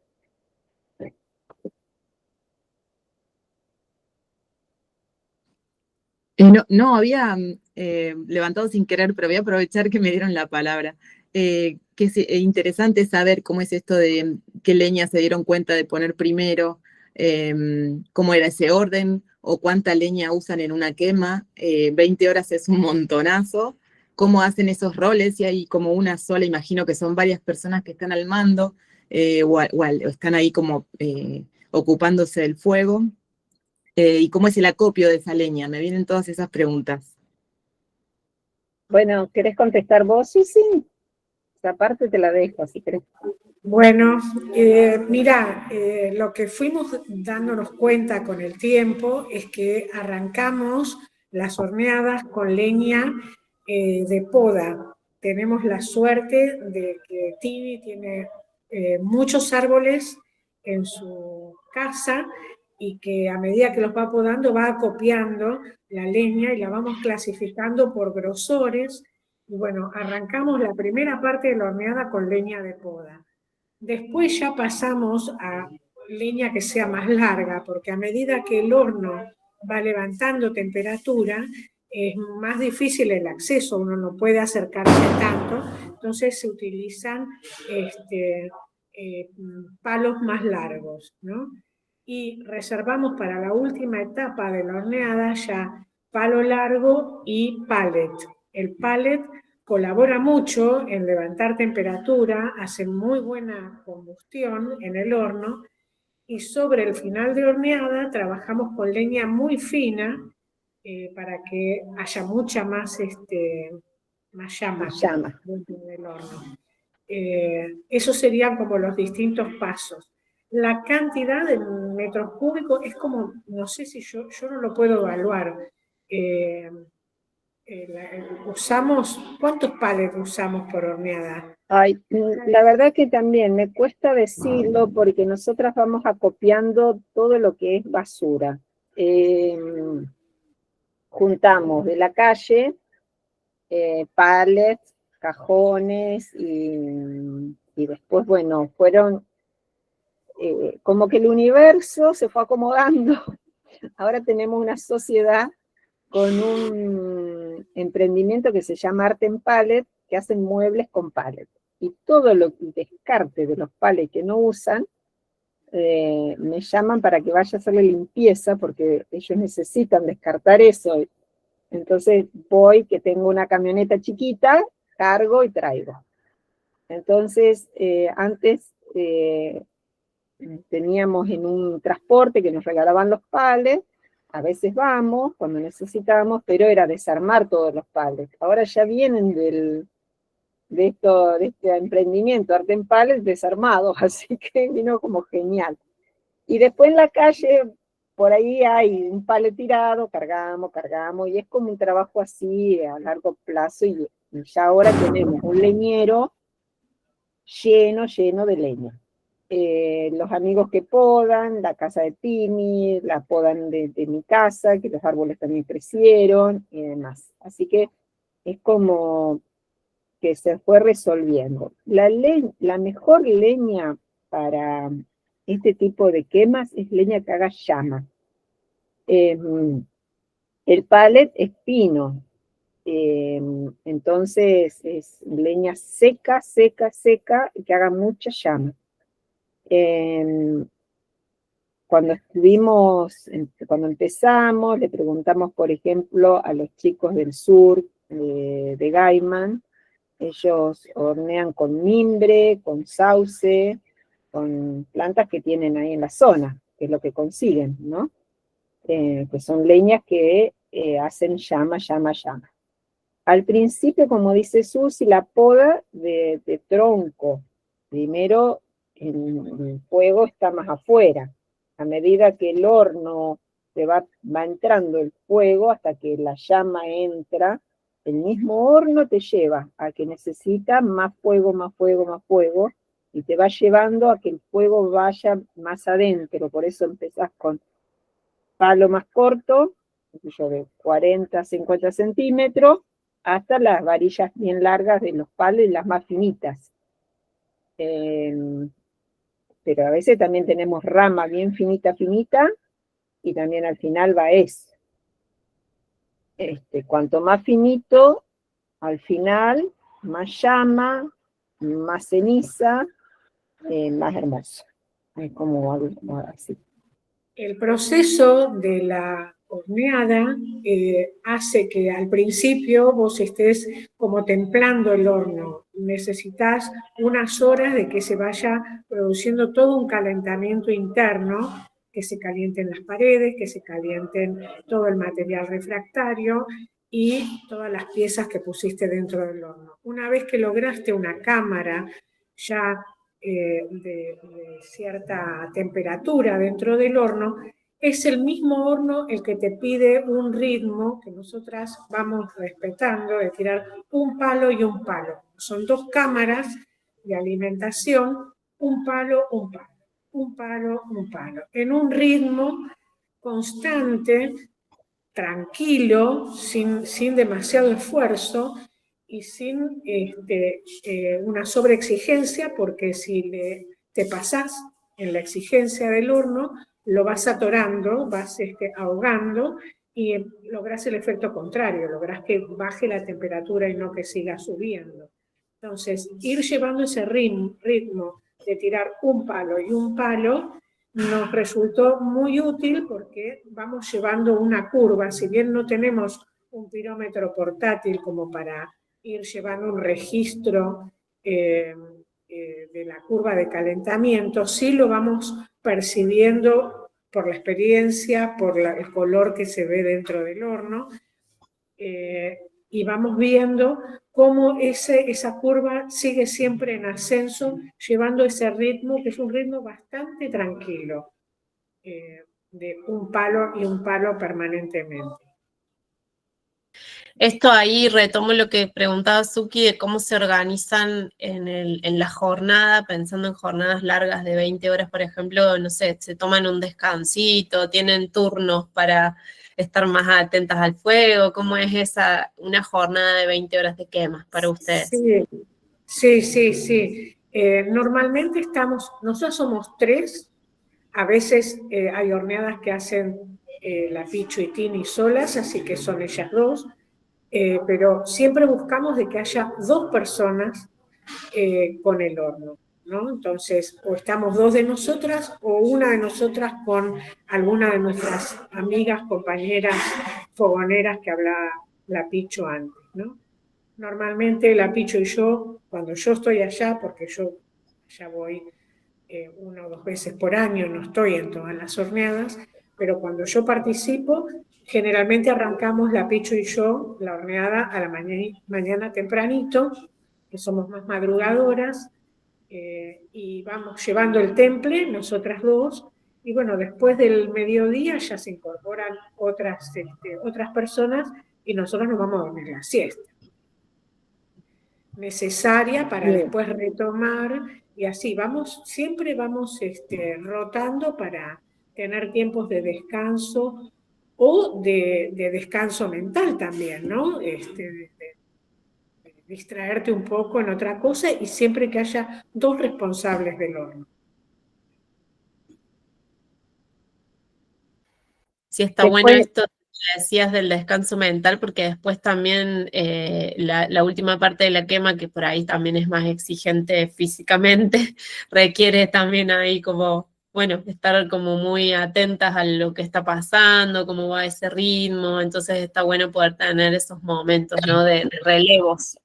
No, había levantado sin querer, pero voy a aprovechar que me dieron la palabra. Que es interesante saber cómo es esto de qué leña se dieron cuenta de poner primero, cómo era ese orden, o cuánta leña usan en una quema. 20 horas es un montonazo. Cómo hacen esos roles, y hay como una sola, imagino que son varias personas que están al mando, o están ahí como ocupándose del fuego. ¿Y cómo es el acopio de esa leña? Me vienen todas esas preguntas. Bueno, ¿querés contestar vos? Sí, sí. Esa parte te la dejo, si querés. Bueno, mira, lo que fuimos dándonos cuenta con el tiempo es que arrancamos las horneadas con leña de poda. Tenemos la suerte de que Tibi tiene muchos árboles en su casa y que a medida que los va podando va acopiando la leña y la vamos clasificando por grosores. Y bueno, arrancamos la primera parte de la horneada con leña de poda. Después ya pasamos a leña que sea más larga, porque a medida que el horno va levantando temperatura, es más difícil el acceso, uno no puede acercarse tanto, entonces se utilizan palos más largos, ¿no? Y reservamos para la última etapa de la horneada ya palo largo y pallet. El pallet colabora mucho en levantar temperatura, hace muy buena combustión en el horno y sobre el final de horneada trabajamos con leña muy fina para que haya mucha más, más llama dentro del horno. Esos serían como los distintos pasos. La cantidad de metros cúbicos es como, no sé si yo no lo puedo evaluar. ¿Cuántos palets usamos por horneada? Ay, la verdad que también me cuesta decirlo porque nosotras vamos acopiando todo lo que es basura. Juntamos de la calle palets, cajones y después, bueno, fueron como que el universo se fue acomodando. Ahora tenemos una sociedad con un emprendimiento que se llama Arte en Pallet, que hacen muebles con pallet. Y todo lo que descarte de los pallets que no usan, me llaman para que vaya a hacerle limpieza, porque ellos necesitan descartar eso. Entonces voy, que tengo una camioneta chiquita, cargo y traigo. Entonces, antes teníamos en un transporte que nos regalaban los pallets, a veces vamos cuando necesitamos, pero era desarmar todos los pallets. Ahora ya vienen de este emprendimiento, Arte en Pallet, desarmados, así que vino como genial. Y después en la calle, por ahí hay un pallet tirado, cargamos, y es como un trabajo así a largo plazo, y ya ahora tenemos un leñero lleno de leña. Los amigos que podan, la casa de Tini, la podan de mi casa, que los árboles también crecieron y demás. Así que es como que se fue resolviendo. La mejor leña para este tipo de quemas es leña que haga llama. El pallet es pino, entonces es leña seca, y que haga mucha llama. cuando empezamos, le preguntamos, por ejemplo, a los chicos del sur de Gaiman. Ellos hornean con mimbre, con sauce, con plantas que tienen ahí en la zona, que es lo que consiguen, ¿no? Que son leñas que hacen llama. Al principio, como dice Susi, la poda de tronco. Primero, el fuego está más afuera. A medida que el horno va entrando el fuego, hasta que la llama entra, el mismo horno te lleva a que necesita más fuego, y te va llevando a que el fuego vaya más adentro. Por eso empezás con palo más corto, de 40, 50 centímetros, hasta las varillas bien largas de los palos y las más finitas. Pero a veces también tenemos rama bien finita, y también al final va eso. Cuanto más finito, al final, más llama, más ceniza, más hermoso. Es como algo así. El proceso de la horneada hace que al principio vos estés como templando el horno. Necesitas unas horas de que se vaya produciendo todo un calentamiento interno, que se calienten las paredes, que se calienten todo el material refractario y todas las piezas que pusiste dentro del horno. Una vez que lograste una cámara ya de cierta temperatura dentro del horno, es el mismo horno el que te pide un ritmo que nosotras vamos respetando, de tirar un palo y un palo. Son dos cámaras de alimentación, un palo, un palo, un palo, un palo, en un ritmo constante, tranquilo, sin demasiado esfuerzo, y sin una sobreexigencia, porque si te pasás en la exigencia del horno, lo vas atorando, vas ahogando, y lográs el efecto contrario, lográs que baje la temperatura y no que siga subiendo. Entonces, ir llevando ese ritmo de tirar un palo y un palo nos resultó muy útil porque vamos llevando una curva. Si bien no tenemos un pirómetro portátil como para ir llevando un registro de la curva de calentamiento, sí lo vamos percibiendo por la experiencia, por el color que se ve dentro del horno, y vamos viendo cómo esa curva sigue siempre en ascenso, llevando ese ritmo, que es un ritmo bastante tranquilo, de un palo y un palo permanentemente. Esto ahí retomo lo que preguntaba Suki de cómo se organizan en la jornada, pensando en jornadas largas de 20 horas, por ejemplo, no sé, se toman un descansito, tienen turnos para estar más atentas al fuego. ¿Cómo es una jornada de 20 horas de quemas para ustedes? Sí. Normalmente nosotros somos 3, a veces hay horneadas que hacen la Pichu y Tini solas, así que son ellas 2, pero siempre buscamos de que haya 2 personas con el horno, ¿no? Entonces, o estamos 2 de nosotras o una de nosotras con alguna de nuestras amigas, compañeras fogoneras que hablaba la Pichu antes, ¿no? Normalmente la Pichu y yo, cuando yo estoy allá, porque yo ya voy 1 o 2 veces por año, no estoy en todas las horneadas, pero cuando yo participo, generalmente arrancamos la Pichu y yo la horneada a la mañana tempranito, que somos más madrugadoras, y vamos llevando el temple, nosotras 2, y bueno, después del mediodía ya se incorporan otras personas y nosotros nos vamos a dormir la siesta. Necesaria para después retomar, y así siempre vamos rotando para tener tiempos de descanso o de descanso mental también, ¿no? De distraerte un poco en otra cosa, y siempre que haya 2 responsables del horno. Sí, está bueno esto que decías del descanso mental, porque después también la última parte de la quema, que por ahí también es más exigente físicamente, requiere también ahí como bueno, estar como muy atentas a lo que está pasando, cómo va ese ritmo, entonces está bueno poder tener esos momentos, ¿no? De relevos.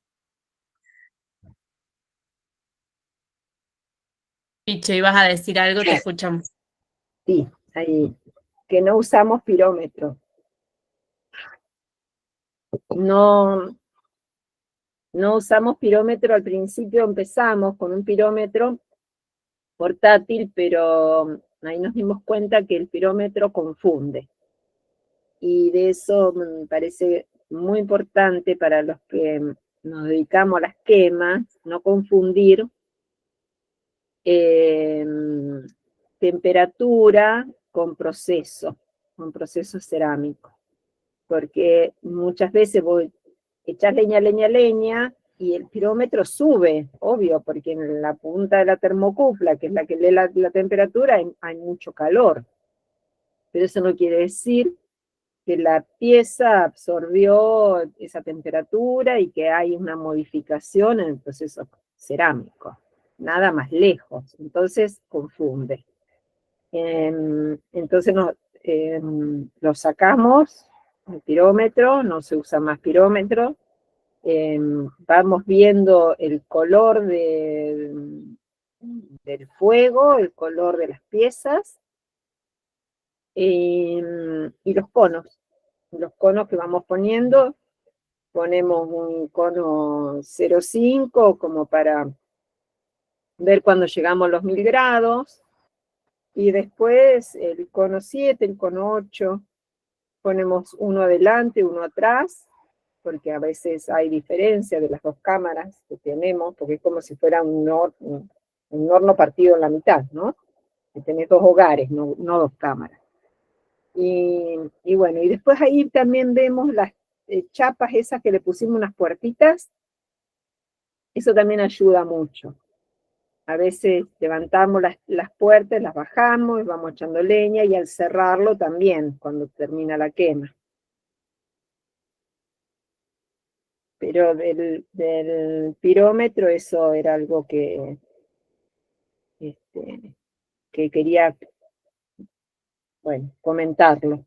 Picho, ibas a decir algo, te escuchamos. Sí, ahí, que no usamos pirómetro. No, no usamos pirómetro, al principio empezamos con un pirómetro portátil, pero ahí nos dimos cuenta que el pirómetro confunde. Y de eso me parece muy importante para los que nos dedicamos a las quemas, no confundir temperatura con proceso cerámico. Porque muchas veces vos echás leña, y el pirómetro sube, obvio, porque en la punta de la termocupla, que es la que lee la temperatura, hay mucho calor. Pero eso no quiere decir que la pieza absorbió esa temperatura y que hay una modificación en el proceso cerámico. Nada más lejos. Entonces confunde. Entonces lo sacamos, el pirómetro, no se usa más pirómetro. Vamos viendo el color del fuego, el color de las piezas, y los conos que vamos poniendo. Ponemos un cono 0,5 como para ver cuando llegamos a los 1000 grados, y después el cono 7, el cono 8, ponemos uno adelante, uno atrás, porque a veces hay diferencia de las dos cámaras que tenemos, porque es como si fuera un horno partido en la mitad, ¿no? Que tenés dos hogares, no dos cámaras. Y bueno, y después ahí también vemos las chapas esas que le pusimos unas puertitas. Eso también ayuda mucho. A veces levantamos las puertas, las bajamos, y vamos echando leña, y al cerrarlo también, cuando termina la quema. Pero del pirómetro, eso era algo que quería, bueno, comentarlo.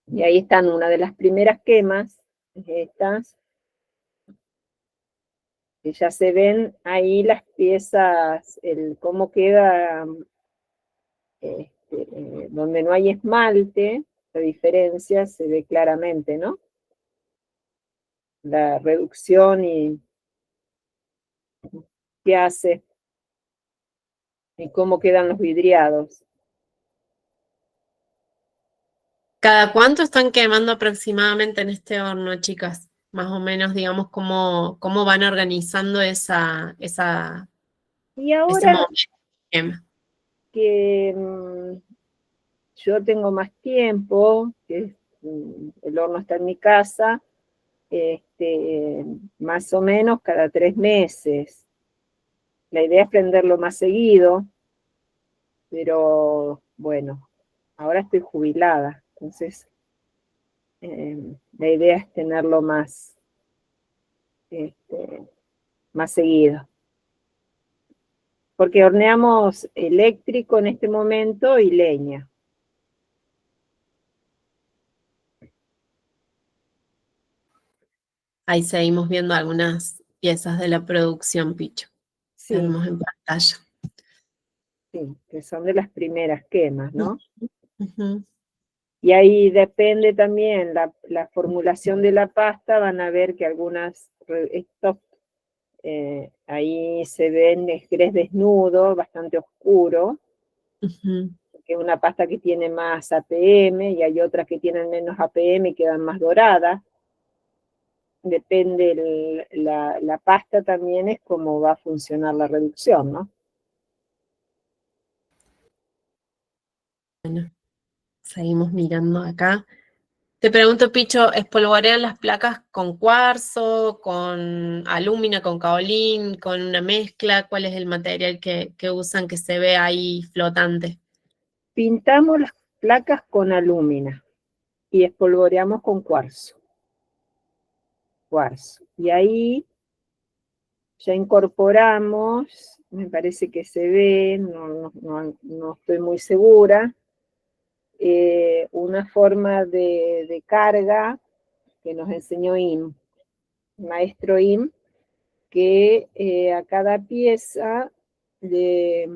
Y ahí están una de las primeras quemas, estas, que ya se ven ahí las piezas, cómo queda, donde no hay esmalte, la diferencia se ve claramente, ¿no? La reducción y qué hace, y cómo quedan los vidriados. ¿Cada cuánto están quemando aproximadamente en este horno, chicas? Más o menos, digamos, cómo van organizando Y ese ahora momento de quema. que yo tengo más tiempo, que el horno está en mi casa, más o menos cada 3 meses. La idea es prenderlo más seguido, pero bueno, ahora estoy jubilada, entonces la idea es tenerlo más seguido. Porque horneamos eléctrico en este momento y leña. Ahí seguimos viendo algunas piezas de la producción, Picho. Sí, Tenemos en pantalla. sí, que son de las primeras quemas, ¿no? Uh-huh. Y ahí depende también la formulación de la pasta. Van a ver que ahí se ven grés desnudo, bastante oscuro, Uh-huh. que es una pasta que tiene más APM, y hay otras que tienen menos APM y quedan más doradas. Depende la pasta también, es cómo va a funcionar la reducción, ¿no? Bueno, seguimos mirando acá. Te pregunto, Picho, ¿espolvorean las placas con cuarzo, con alúmina, con caolín, con una mezcla? ¿Cuál es el material que usan que se ve ahí flotante? Pintamos las placas con alúmina y espolvoreamos con cuarzo. Y ahí ya incorporamos me parece que se ve, no estoy muy segura, una forma de carga que nos enseñó maestro Im, que a cada pieza me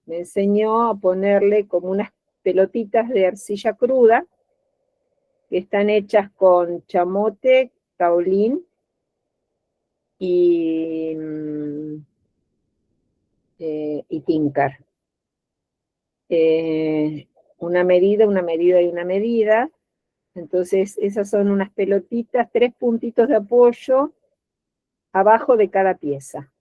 enseñó a ponerle como unas pelotitas de arcilla cruda, que están hechas con chamote, caolín y tincar. Una medida y una medida. Entonces esas son unas pelotitas, 3 puntitos de apoyo abajo de cada pieza.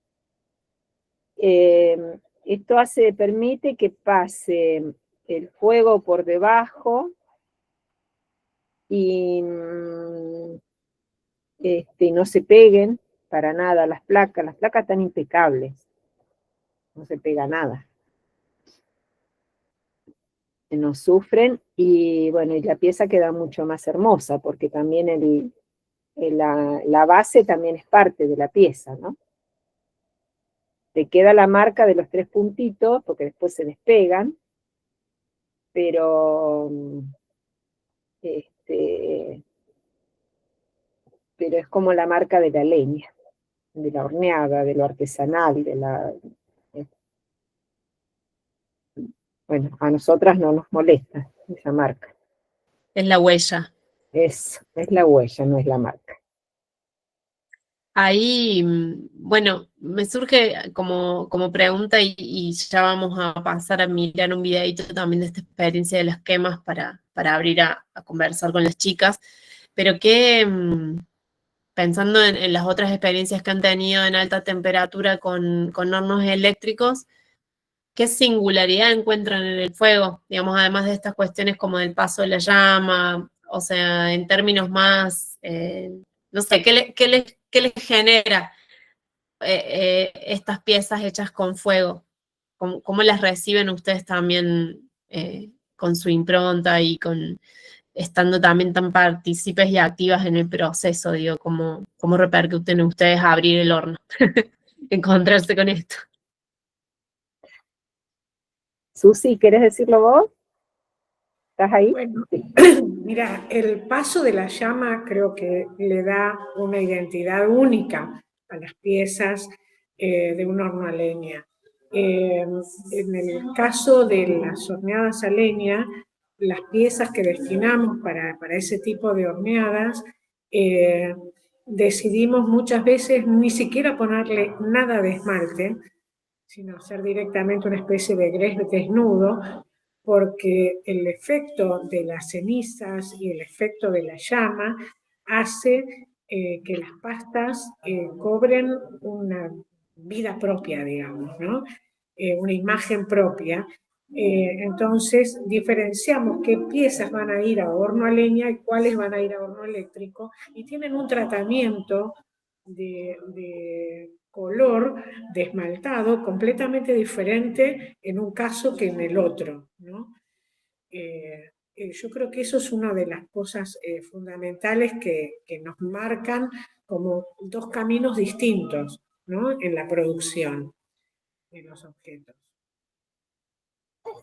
Esto permite que pase el fuego por debajo y no se peguen para nada las placas están impecables, no se pega nada. No sufren, y bueno, y la pieza queda mucho más hermosa, porque también la base también es parte de la pieza, ¿no? Te queda la marca de los 3 puntitos, porque después se despegan, pero pero es como la marca de la leña, de la horneada, de lo artesanal, bueno, a nosotras no nos molesta esa marca. Es la huella. Es la huella, no es la marca. Ahí, bueno, me surge como pregunta y ya vamos a pasar a mirar un videito también de esta experiencia de las quemas para abrir a conversar con las chicas, pero que pensando en las otras experiencias que han tenido en alta temperatura con hornos eléctricos, ¿qué singularidad encuentran en el fuego? Digamos, además de estas cuestiones como del paso de la llama, o sea, en términos más, no sé, ¿qué les genera estas piezas hechas con fuego? ¿Cómo las reciben ustedes también con su impronta y estando también tan partícipes y activas en el proceso? Digo, ¿cómo repercuten ustedes a abrir el horno? Encontrarse con esto. Susi, ¿querés decirlo vos? ¿Estás ahí? Bueno, mira, el paso de la llama creo que le da una identidad única a las piezas de un horno a leña. En el caso de las horneadas a leña, las piezas que destinamos para ese tipo de horneadas, decidimos muchas veces ni siquiera ponerle nada de esmalte, sino hacer directamente una especie de grés desnudo, porque el efecto de las cenizas y el efecto de la llama hace que las pastas cobren una vida propia, digamos, ¿no? Una imagen propia. Entonces, diferenciamos qué piezas van a ir a horno a leña y cuáles van a ir a horno eléctrico, y tienen un tratamiento de color, de esmaltado, completamente diferente en un caso que en el otro, ¿no? Yo creo que eso es una de las cosas fundamentales que nos marcan como 2 caminos distintos, ¿no? En la producción de los objetos.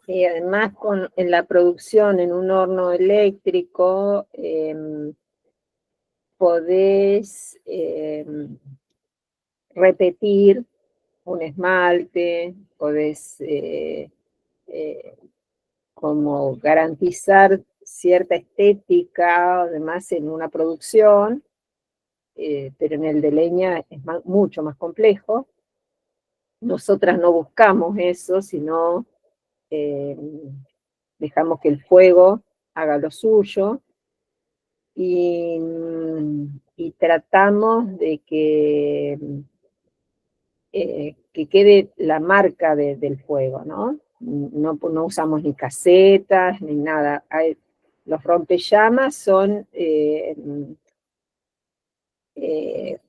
Y además en la producción en un horno eléctrico podés repetir un esmalte, podés como garantizar cierta estética, además en una producción, pero en el de leña es mucho más complejo. Nosotras no buscamos eso, sino dejamos que el fuego haga lo suyo, y tratamos de que quede la marca del fuego, ¿no? No usamos ni casetas, ni nada. Los rompellamas son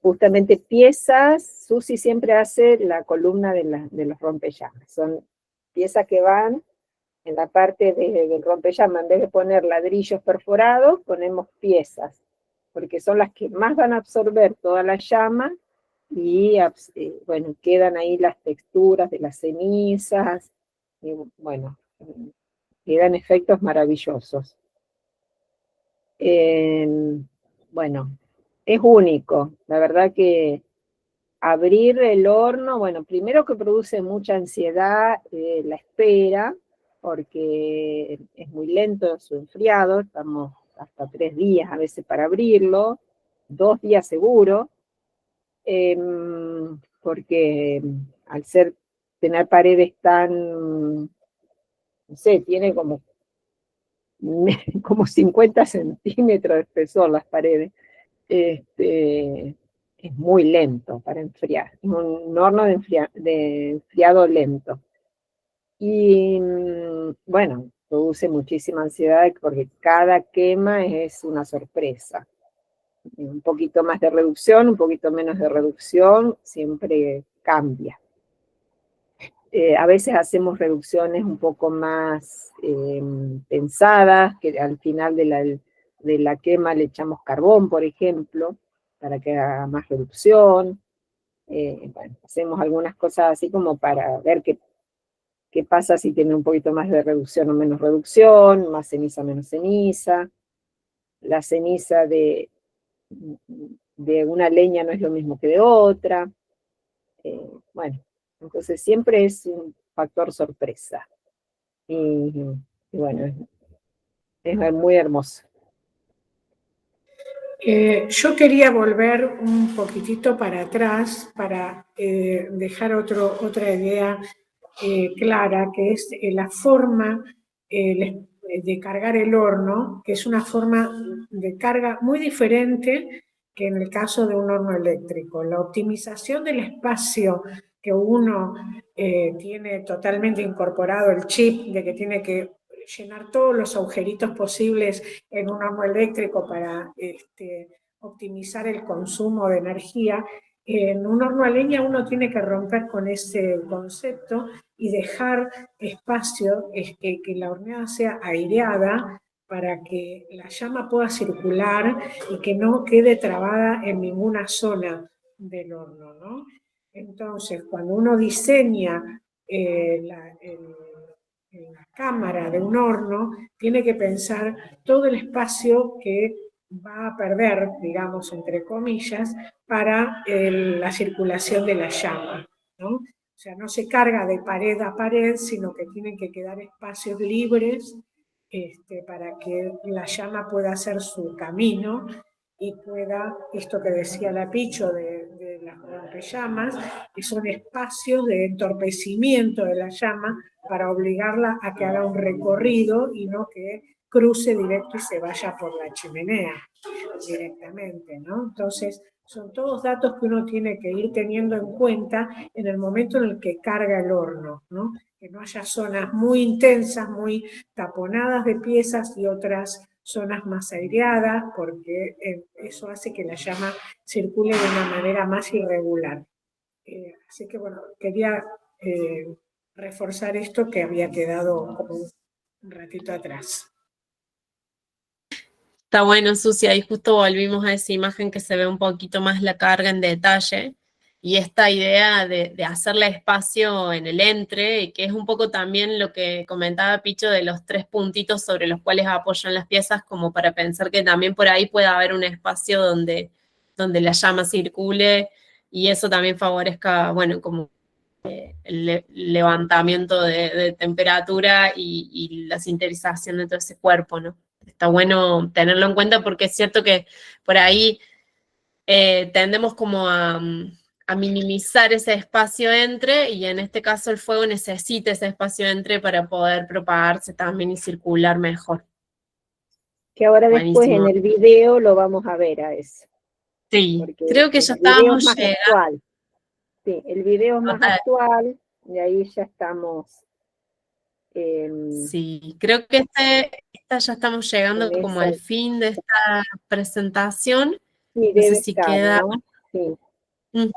justamente piezas. Susi siempre hace la columna de los rompellamas. Son piezas que van en la parte del rompellama. En vez de poner ladrillos perforados, ponemos piezas, porque son las que más van a absorber toda la llama y bueno, quedan ahí las texturas de las cenizas, y bueno, quedan efectos maravillosos. Bueno, es único, la verdad que abrir el horno, bueno, primero que produce mucha ansiedad la espera, porque es muy lento su enfriado, estamos hasta 3 días a veces para abrirlo, 2 días seguro, porque al tener paredes tan, no sé, tiene como, como 50 centímetros de espesor las paredes, es muy lento para enfriar, es un horno de enfriado lento. Y bueno, produce muchísima ansiedad porque cada quema es una sorpresa. Un poquito más de reducción, un poquito menos de reducción, siempre cambia. A veces hacemos reducciones un poco más pensadas, que al final de la quema le echamos carbón, por ejemplo, para que haga más reducción. Bueno, hacemos algunas cosas así como para ver qué pasa si tiene un poquito más de reducción o menos reducción, más ceniza, menos ceniza. La ceniza de una leña no es lo mismo que de otra. Bueno, entonces siempre es un factor sorpresa. Y bueno, es muy hermoso. Yo quería volver un poquitito para atrás para dejar otra idea clara, que es la forma de cargar el horno, que es una forma de carga muy diferente que en el caso de un horno eléctrico. La optimización del espacio que uno tiene totalmente incorporado, el chip de que tiene que llenar todos los agujeritos posibles en un horno eléctrico para optimizar el consumo de energía. En un horno a leña uno tiene que romper con ese concepto y dejar espacio, que la horneada sea aireada para que la llama pueda circular y que no quede trabada en ninguna zona del horno, ¿no? Entonces, cuando uno diseña la cámara de un horno, tiene que pensar todo el espacio que va a perder, digamos, entre comillas, para la circulación de la llama, ¿no? O sea, no se carga de pared a pared, sino que tienen que quedar espacios libres para que la llama pueda hacer su camino y pueda, esto que decía la Picho de las rompellamas, que son espacios de entorpecimiento de la llama para obligarla a que haga un recorrido y no que cruce directo y se vaya por la chimenea directamente, ¿no? Entonces, son todos datos que uno tiene que ir teniendo en cuenta en el momento en el que carga el horno, ¿no? Que no haya zonas muy intensas, muy taponadas de piezas y otras zonas más aireadas, porque eso hace que la llama circule de una manera más irregular. Así que, bueno, quería reforzar esto que había quedado como un ratito atrás. Está bueno, Susi, ahí justo volvimos a esa imagen que se ve un poquito más la carga en detalle y esta idea de hacerle espacio en el entre, que es un poco también lo que comentaba Picho de los 3 puntitos sobre los cuales apoyan las piezas, como para pensar que también por ahí puede haber un espacio donde la llama circule y eso también favorezca, bueno, como el levantamiento de temperatura y la sinterización de todo ese cuerpo, ¿no? Está bueno tenerlo en cuenta porque es cierto que por ahí tendemos como a minimizar ese espacio entre y en este caso el fuego necesita ese espacio entre para poder propagarse también y circular mejor. Que ahora después Buenísimo. en el video lo vamos a ver a eso. Sí, Porque creo que ya el video estábamos es más llegando. actual. Sí, el video es más Total. actual y ahí ya estamos. Sí, creo que esta ya estamos llegando como al fin de esta presentación. Sí, No sé debe si estar, queda. ¿no? Sí. Ujú.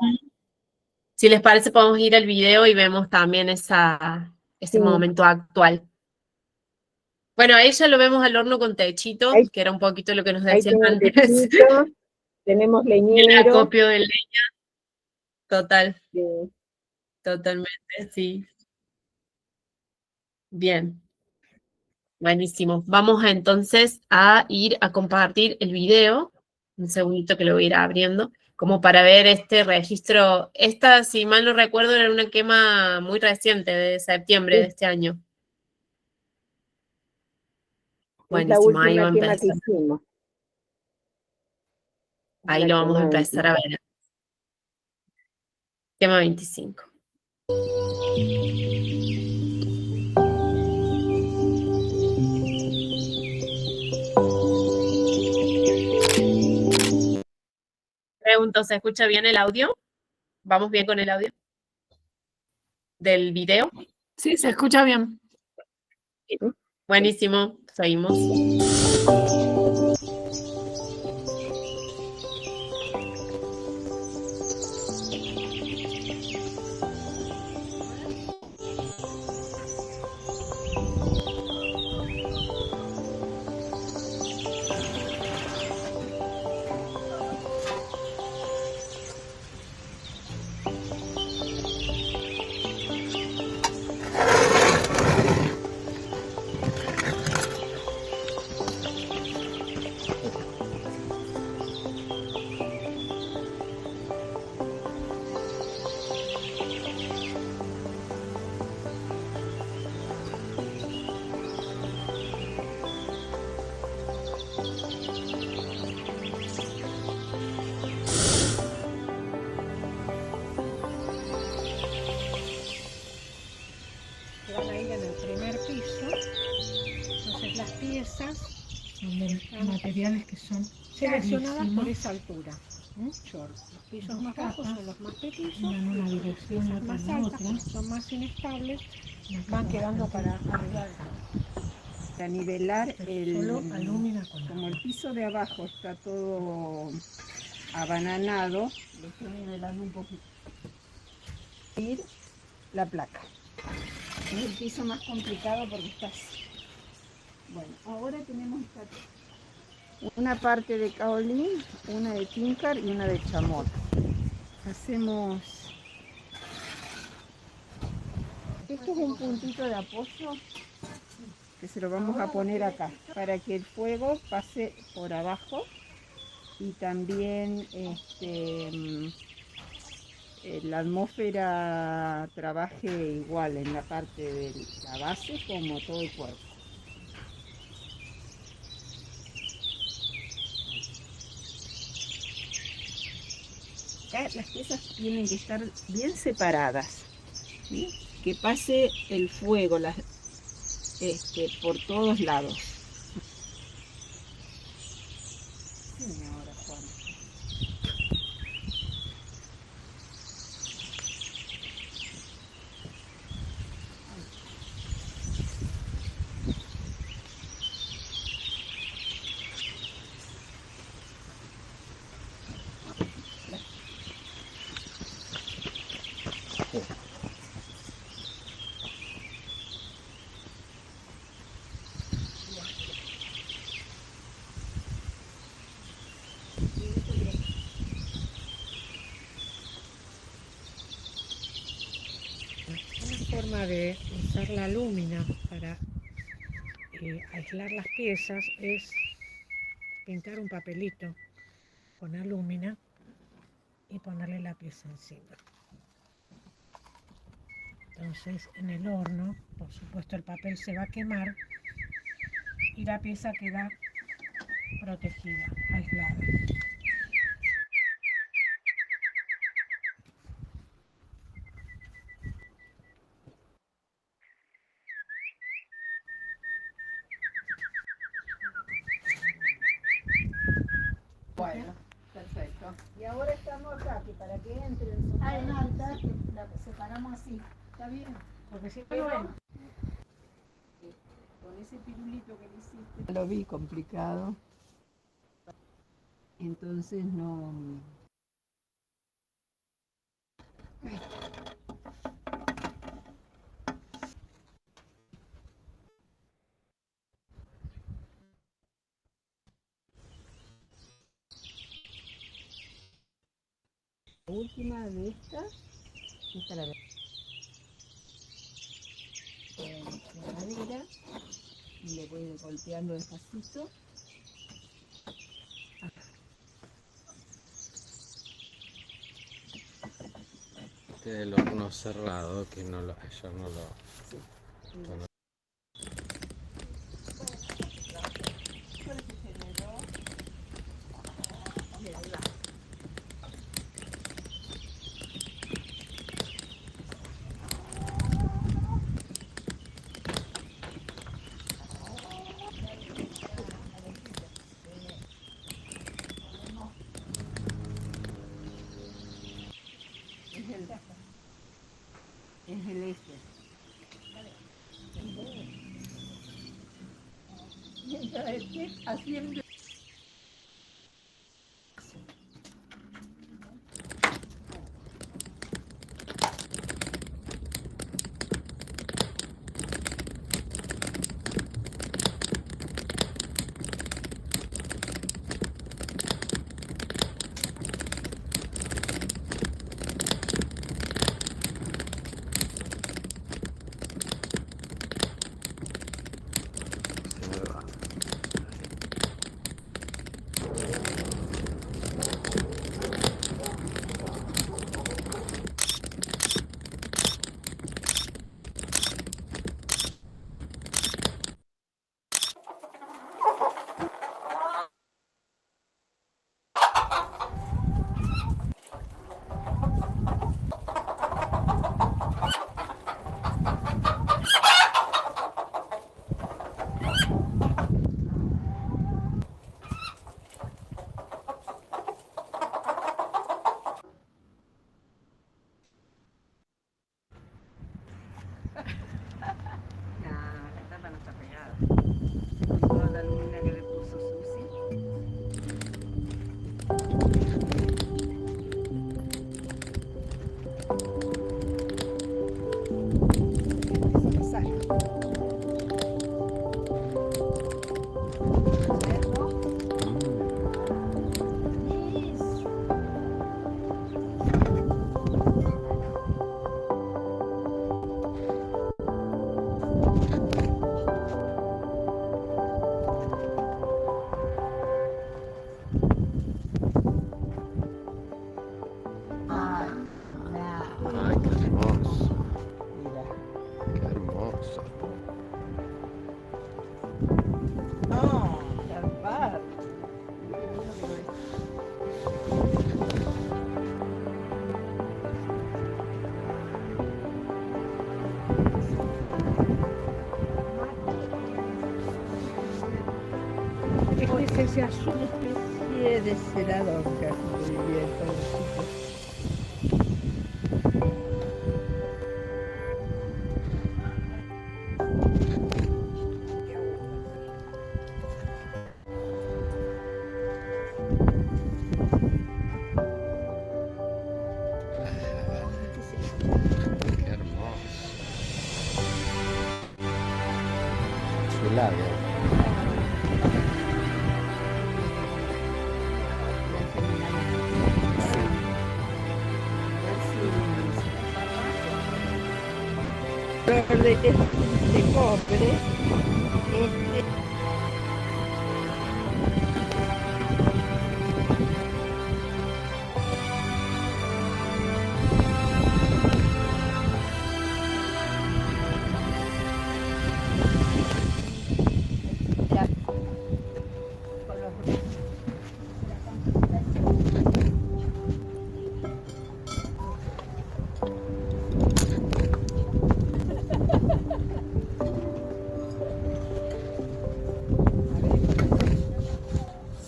Si les parece, podemos ir al video y vemos también ese Sí. momento actual. Bueno, ahí ya lo vemos al horno con techito, Ahí, que era un poquito lo que nos ahí decían tiene antes. techito, tenemos Y el leñero. acopio de leña. Total, Sí. totalmente, sí. Bien, buenísimo. Vamos entonces a ir a compartir el video. Un segundito que lo voy a ir abriendo, como para ver este registro. Esta, si mal no recuerdo, era una quema muy reciente, de septiembre de este año. Es la Buenísimo, ahí va a última quema que empezar. hicimos. Ahí La lo vamos a quema empezar a 25. ver. Quema 25. Pregunto, ¿se escucha bien el audio? ¿Vamos bien con el audio del video? Sí, se escucha bien. Buenísimo, seguimos. Que van a ir en el primer piso. Entonces las piezas son de materiales que son seleccionadas por esa altura. Short. Los pisos más bajos son los más petizos, una dirección las más altas, porque son más inestables, van quedando para arriba. Para nivelar Solo alúmina con como el piso de abajo está todo abananado, lo estoy nivelando un poquito. Ir la placa. Es el piso más complicado porque está así. Bueno, ahora tenemos una parte de caolín, una de tincar y una de chamor. Hacemos... Esto es un puntito de apoyo que se lo vamos a poner acá para que el fuego pase por abajo y también la atmósfera trabaje igual en la parte de la base como todo el cuerpo. Acá las piezas tienen que estar bien separadas, ¿sí? Que pase el fuego por todos lados. Sí, ahora, Juan. Una forma de usar la lúmina para aislar las piezas es pintar un papelito con alúmina y ponerle la pieza encima. Entonces en el horno, por supuesto, el papel se va a quemar y la pieza queda protegida, aislada. Bueno, perfecto. Y ahora estamos acá, que para que entre en alta, la separamos así. ¿Está bien? Porque si no, Con ese pirulito que le hiciste. Lo vi complicado. Entonces no... La última de esta la madera, y le voy golpeando despacito. Tiene el horno cerrado, que no lo, yo no lo... Sí. no- Es el este. Mientras esté haciendo se me va. la tapa no está pegada. Con toda la lumina que le puso Susi. Empieza a pasar. Ay, qué hermoso, Mira. qué hermoso. No, la par. Este es ese azul. Una especie de celador que hace muy bien con los chicos. Qué hermoso. Chulado. Flor de copre, este, la- con los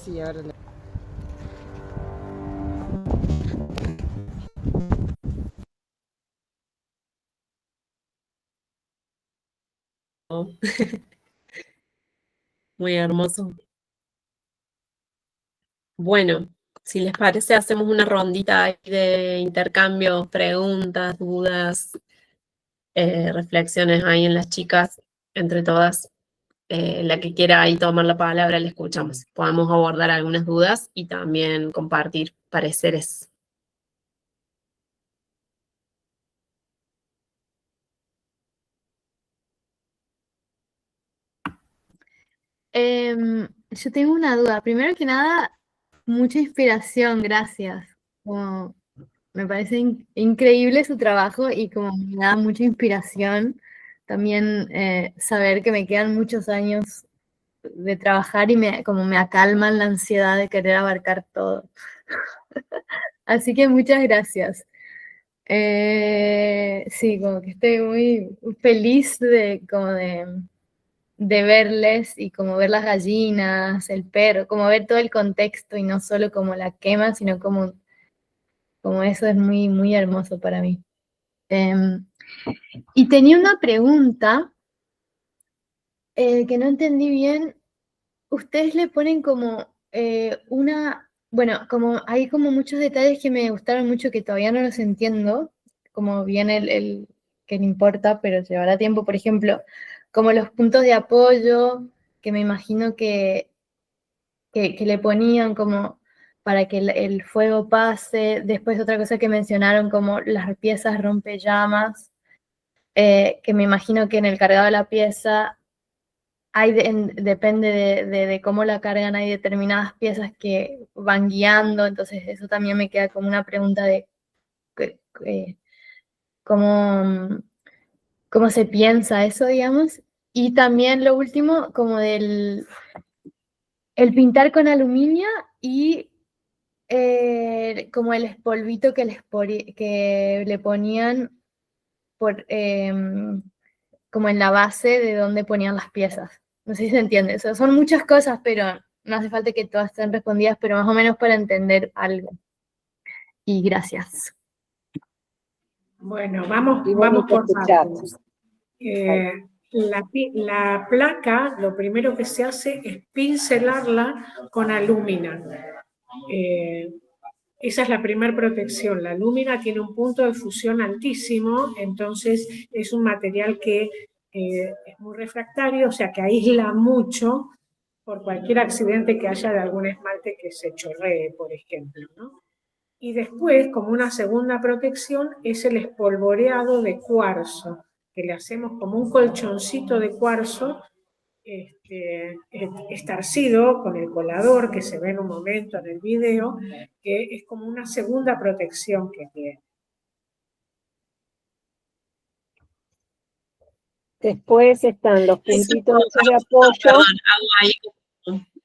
sí, ahora le... Muy hermoso. Bueno, si les parece, hacemos una rondita ahí de intercambio, preguntas, dudas, reflexiones ahí en las chicas, entre todas. La que quiera ahí tomar la palabra, le escuchamos. Podemos abordar algunas dudas y también compartir pareceres. Yo tengo una duda. Primero que nada, mucha inspiración, gracias. Como, me parece increíble su trabajo y como me da mucha inspiración también saber que me quedan muchos años de trabajar y como me acalman la ansiedad de querer abarcar todo. Así que muchas gracias. Sí, como que estoy muy feliz de verles y como ver las gallinas, el perro, como ver todo el contexto y no solo como la quema, sino como eso es muy, muy hermoso para mí. Y tenía una pregunta que no entendí bien. Ustedes le ponen como bueno, como hay como muchos detalles que me gustaron mucho que todavía no los entiendo, como bien que no importa, pero llevará tiempo, por ejemplo, como los puntos de apoyo, que me imagino que le ponían como para que el fuego pase. Después otra cosa que mencionaron como las piezas rompellamas, que me imagino que en el cargado de la pieza depende de cómo la cargan, hay determinadas piezas que van guiando, entonces eso también me queda como una pregunta de cómo, cómo se piensa eso, digamos. Y también lo último, como el pintar con aluminio y como el espolvito que le ponían como en la base de donde ponían las piezas. No sé si se entiende. Eso son muchas cosas, pero no hace falta que todas estén respondidas, pero más o menos para entender algo. Y gracias. Bueno, vamos bonito por escuchar. partes. La placa, lo primero que se hace es pincelarla con alúmina. Esa es la primera protección. La alúmina tiene un punto de fusión altísimo, entonces es un material que es muy refractario, o sea que aísla mucho por cualquier accidente que haya de algún esmalte que se chorree, por ejemplo, ¿no? Y después, como una segunda protección, es el espolvoreado de cuarzo, que le hacemos como un colchoncito de cuarzo estarcido con el colador que se ve en un momento en el video, que es como una segunda protección que tiene. Después están los puntitos de apoyo. Perdón, hago ahí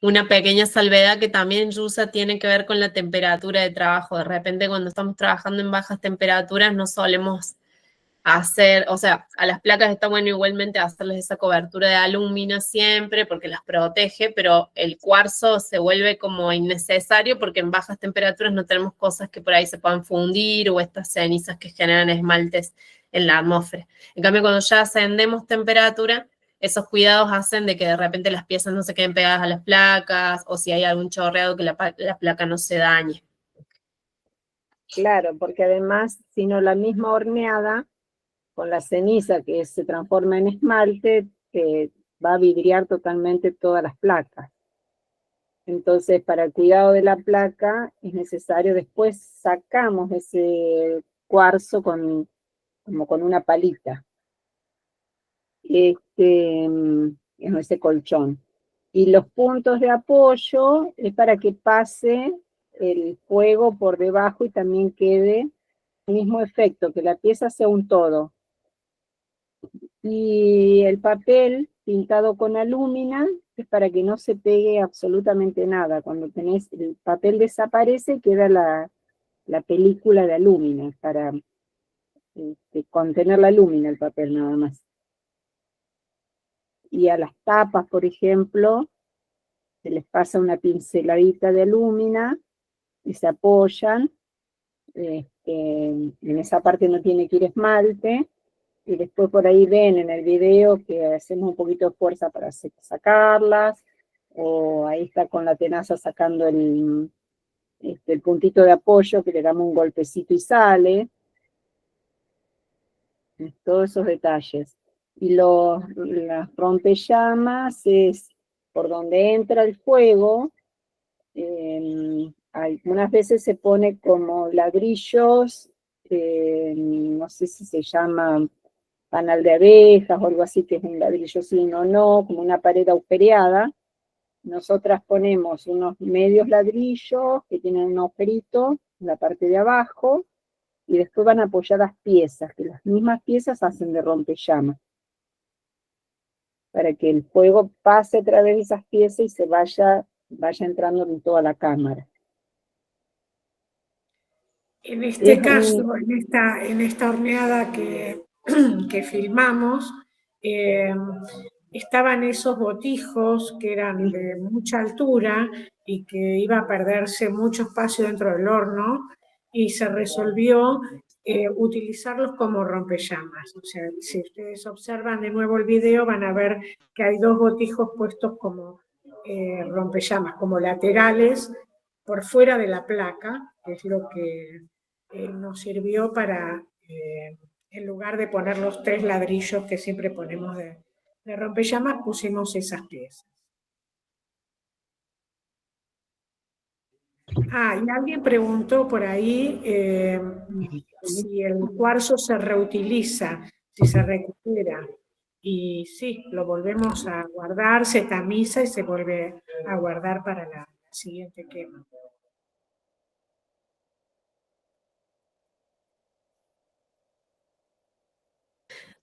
una pequeña salvedad que también, Yusa, tiene que ver con la temperatura de trabajo. De repente, cuando estamos trabajando en bajas temperaturas, no solemos hacer, o sea, a las placas está bueno igualmente hacerles esa cobertura de aluminio siempre porque las protege, pero el cuarzo se vuelve como innecesario porque en bajas temperaturas no tenemos cosas que por ahí se puedan fundir o estas cenizas que generan esmaltes en la atmósfera. En cambio, cuando ya ascendemos temperatura, esos cuidados hacen de que de repente las piezas no se queden pegadas a las placas o si hay algún chorreado que la placa no se dañe. Claro, porque además, si no la misma horneada, con la ceniza que se transforma en esmalte, va a vidriar totalmente todas las placas. Entonces, para el cuidado de la placa, es necesario, después sacamos ese cuarzo como con una palita. Ese colchón. Y los puntos de apoyo es para que pase el fuego por debajo y también quede el mismo efecto, que la pieza sea un todo. Y el papel pintado con alúmina es para que no se pegue absolutamente nada. Cuando el papel desaparece, queda la película de alúmina, para contener la alúmina el papel nada más. Y a las tapas, por ejemplo, se les pasa una pinceladita de alúmina y se apoyan. En esa parte no tiene que ir esmalte, y después por ahí ven en el video que hacemos un poquito de fuerza para sacarlas, o ahí está con la tenaza sacando el puntito de apoyo, que le damos un golpecito y sale. Todos esos detalles. Y las rompellamas es por donde entra el fuego. Algunas veces se pone como ladrillos, no sé si se llama panal de abejas o algo así, que es un ladrillo sí o no, como una pared agujereada, nosotras ponemos unos medios ladrillos que tienen un agujerito en la parte de abajo, y después van apoyadas piezas, que las mismas piezas hacen de rompellamas, para que el fuego pase a través de esas piezas y se vaya entrando en toda la cámara. En este Es caso, en esta horneada que filmamos, estaban esos botijos que eran de mucha altura y que iba a perderse mucho espacio dentro del horno, y se resolvió utilizarlos como rompellamas. O sea, si ustedes observan de nuevo el video, van a ver que hay dos botijos puestos como rompellamas, como laterales, por fuera de la placa, que es lo que nos sirvió para, en lugar de poner los 3 ladrillos que siempre ponemos de rompellamas, pusimos esas piezas. Y alguien preguntó por ahí si el cuarzo se reutiliza, si se recupera. Y sí, lo volvemos a guardar, se tamiza y se vuelve a guardar para la siguiente quema.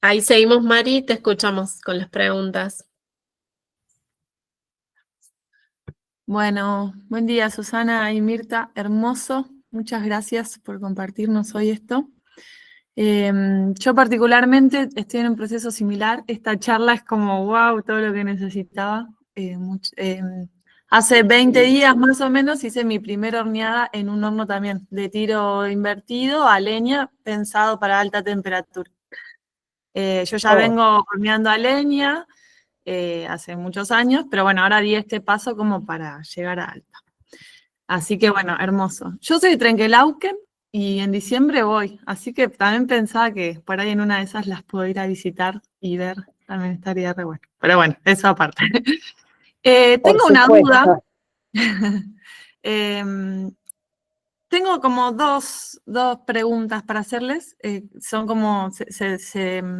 Ahí seguimos, Mari, te escuchamos con las preguntas. Bueno, buen día Susana y Mirta, hermoso, muchas gracias por compartirnos hoy esto. Yo particularmente estoy en un proceso similar, esta charla es como wow, todo lo que necesitaba. Hace 20 días más o menos hice mi primera horneada en un horno también, de tiro invertido a leña, pensado para alta temperatura. Yo ya vengo horneando a leña hace muchos años, pero bueno, ahora di este paso como para llegar a alta. Así que bueno, hermoso. Yo soy de Trenquelauquen y en diciembre voy, así que también pensaba que por ahí en una de esas las puedo ir a visitar y ver, también estaría re bueno. Pero bueno, eso aparte. Tengo una duda. Tengo como dos preguntas para hacerles, son como, se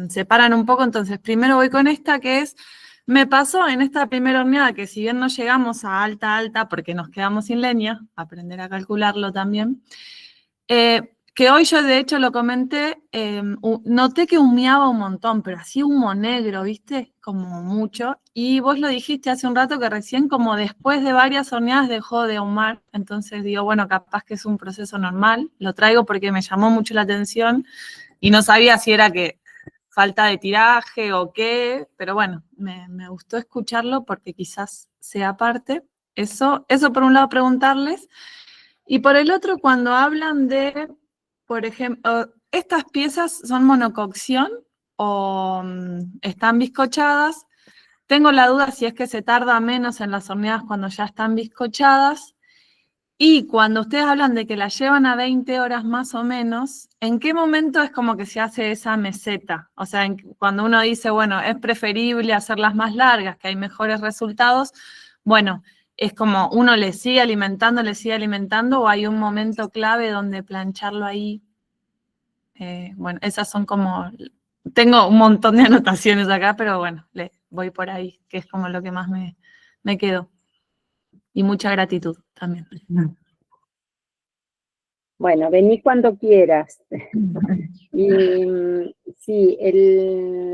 separan un poco, entonces primero voy con esta que es, me pasó en esta primera horneada que si bien no llegamos a alta, porque nos quedamos sin leña, aprender a calcularlo también, que hoy yo de hecho lo comenté, noté que humeaba un montón, pero así humo negro, ¿viste? Como mucho. Y vos lo dijiste hace un rato que recién como después de varias horneadas dejó de ahumar, entonces digo, bueno, capaz que es un proceso normal. Lo traigo porque me llamó mucho la atención y no sabía si era que falta de tiraje o qué, pero bueno, me gustó escucharlo porque quizás sea parte. Eso por un lado preguntarles. Y por el otro, cuando hablan de, por ejemplo, ¿estas piezas son monococción o están bizcochadas? Tengo la duda si es que se tarda menos en las horneadas cuando ya están bizcochadas. Y cuando ustedes hablan de que las llevan a 20 horas más o menos, ¿en qué momento es como que se hace esa meseta? O sea, cuando uno dice, bueno, es preferible hacerlas más largas, que hay mejores resultados, bueno, es como uno le sigue alimentando, o hay un momento clave donde plancharlo ahí. Bueno, esas son como, tengo un montón de anotaciones acá, pero bueno, voy por ahí, que es como lo que más me quedó. Y mucha gratitud también. Bueno, vení cuando quieras. Y sí,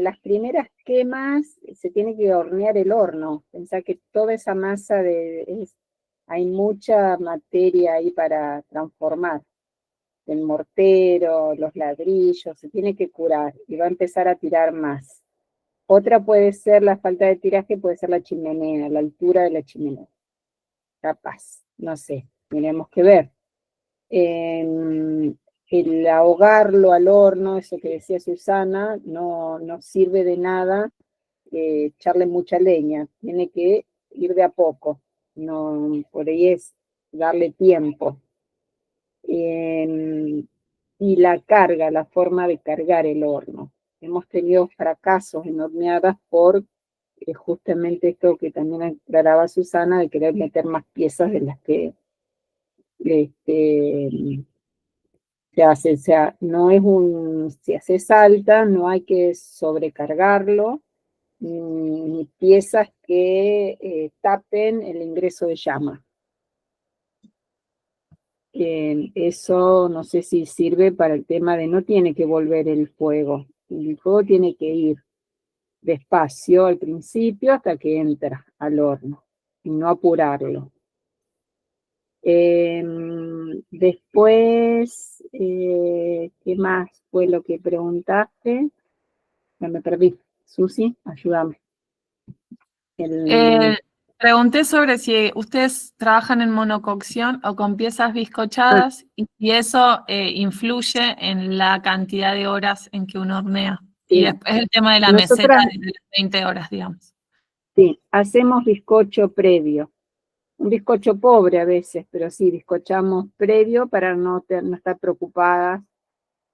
las primeras quemas se tiene que hornear el horno. Pensá que toda esa masa hay mucha materia ahí para transformar. El mortero, los ladrillos, se tiene que curar y va a empezar a tirar más. Otra puede ser la falta de tiraje, puede ser la chimenea, la altura de la chimenea. Capaz, no sé, tenemos que ver. El ahogarlo al horno, eso que decía Susana, no sirve de nada echarle mucha leña, tiene que ir de a poco, no, por ahí es darle tiempo. Y la carga, la forma de cargar el horno. Hemos tenido fracasos en horneadas por justamente esto que también aclaraba Susana, de querer meter más piezas de las que se hace. O sea, no es si haces alta, no hay que sobrecargarlo, ni piezas que tapen el ingreso de llama. Eso no sé si sirve para el tema de no tiene que volver el fuego tiene que ir despacio al principio hasta que entra al horno y no apurarlo. Después, ¿qué más fue lo que preguntaste? Me perdí. Susi, ayúdame. Pregunté sobre si ustedes trabajan en monococción o con piezas bizcochadas y si eso influye en la cantidad de horas en que uno hornea. Sí. Y después el tema de la meseta de las 20 horas, digamos. Sí, hacemos bizcocho previo. Un bizcocho pobre a veces, pero sí, bizcochamos previo para no estar preocupadas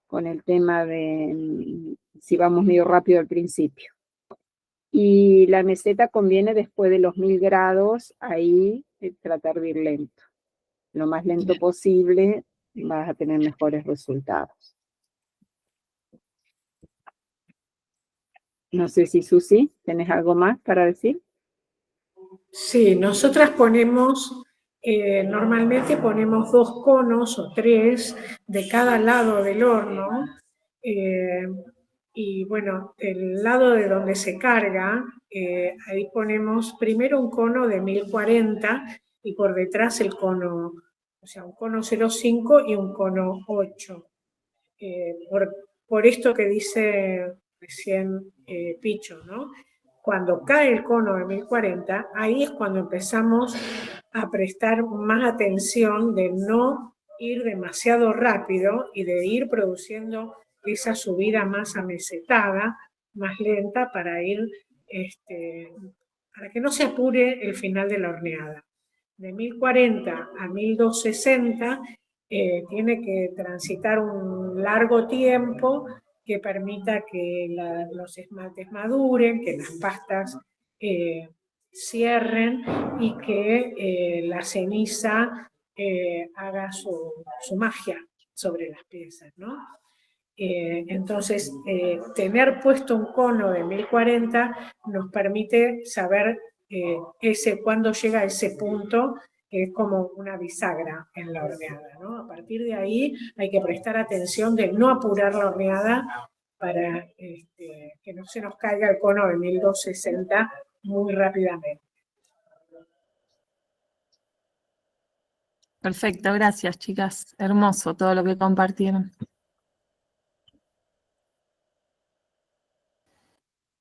con el tema de si vamos medio rápido al principio. Y la meseta conviene después de los 1000 grados, ahí tratar de ir lento. Lo más lento posible, vas a tener mejores resultados. No sé si Susi, ¿tenés algo más para decir? Sí, nosotras ponemos, normalmente ponemos 2 conos o 3 de cada lado del horno. Y bueno, el lado de donde se carga, ahí ponemos primero un cono de 1040 y por detrás el cono, o sea, un cono 0,5 y un cono 8. Por esto que dice recién Picho, ¿no? Cuando cae el cono de 1040, ahí es cuando empezamos a prestar más atención de no ir demasiado rápido y de ir produciendo esa subida más amesetada, más lenta, para ir, para que no se apure el final de la horneada. De 1040 a 1260 tiene que transitar un largo tiempo que permita que los esmaltes maduren, que las pastas cierren y que la ceniza haga su magia sobre las piezas, ¿no? Entonces, tener puesto un cono de 1040 nos permite saber cuándo llega a ese punto, que es como una bisagra en la horneada, ¿no? A partir de ahí hay que prestar atención de no apurar la horneada para que no se nos caiga el cono de 1260 muy rápidamente. Perfecto, gracias, chicas. Hermoso todo lo que compartieron.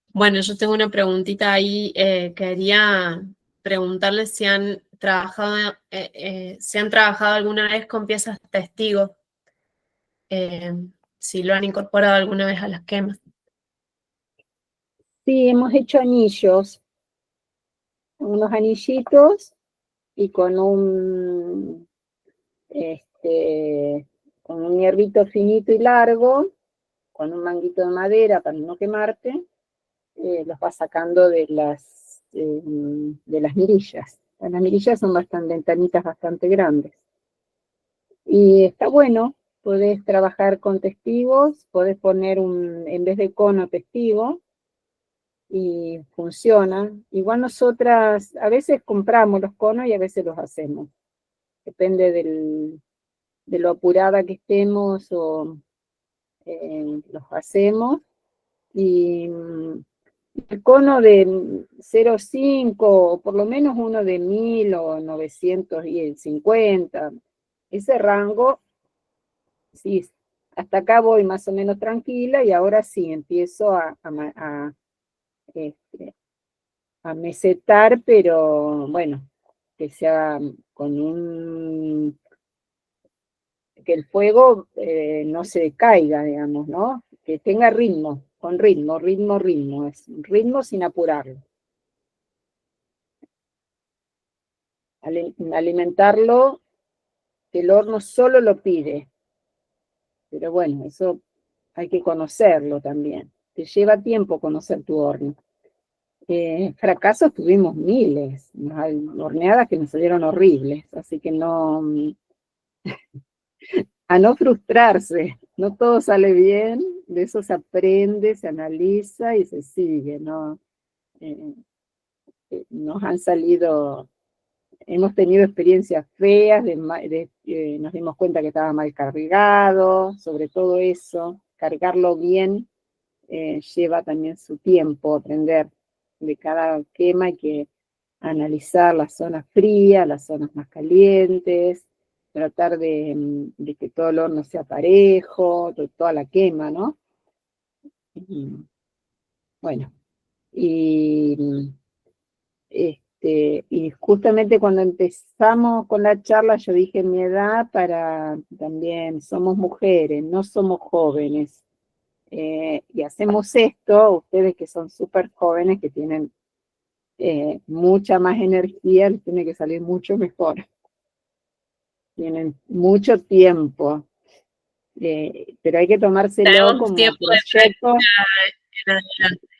Bueno, yo tengo una preguntita ahí. Quería preguntarles si han trabajado alguna vez con piezas testigos, si lo han incorporado alguna vez a las quemas. Sí, hemos hecho anillos, unos anillitos y con un hierbito finito y largo, con un manguito de madera para no quemarte, los vas sacando de las mirillas. Las mirillas son ventanitas bastante grandes. Y está bueno, podés trabajar con testigos, podés poner en vez de cono, testigo, y funciona. Igual nosotras a veces compramos los conos y a veces los hacemos. Depende de lo apurada que estemos o los hacemos. Y el cono de 0,5 o por lo menos uno de 1000 o 950, ese rango, sí, hasta acá voy más o menos tranquila y ahora sí empiezo a mesetar, pero bueno, que sea con que el fuego no se caiga, digamos, ¿no? Que tenga ritmo, con ritmo, es un ritmo sin apurarlo. Alimentarlo, que el horno solo lo pide, pero bueno, eso hay que conocerlo también, te lleva tiempo conocer tu horno. Fracasos tuvimos miles, horneadas que nos salieron horribles, así que no, a no frustrarse, no todo sale bien, de eso se aprende, se analiza y se sigue, ¿no? nos han salido, hemos tenido experiencias feas, nos dimos cuenta que estaba mal cargado, sobre todo eso, cargarlo bien lleva también su tiempo, aprender de cada quema, hay que analizar las zonas frías, las zonas más calientes, tratar de que todo el horno sea parejo, toda la quema, ¿no? Y, bueno, y justamente cuando empezamos con la charla yo dije mi edad para también, somos mujeres, no somos jóvenes, y hacemos esto, ustedes que son súper jóvenes, que tienen mucha más energía, les tiene que salir mucho mejor. Tienen mucho tiempo, pero hay que tomárselo Tenemos como tiempo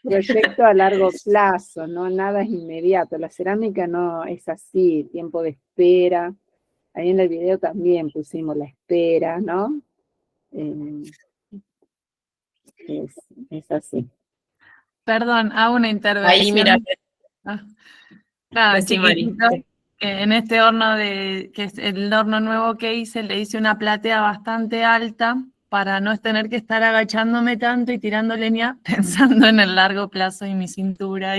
proyecto a largo plazo, ¿no? Nada es inmediato. La cerámica no es así, tiempo de espera. Ahí en el video también pusimos la espera, ¿no? Es así. Perdón, hago una intervención. Ahí, mira, Nada, decí, Mari. chiquitito. En este horno que es el horno nuevo que hice, le hice una platea bastante alta para no tener que estar agachándome tanto y tirando leña pensando en el largo plazo y mi cintura.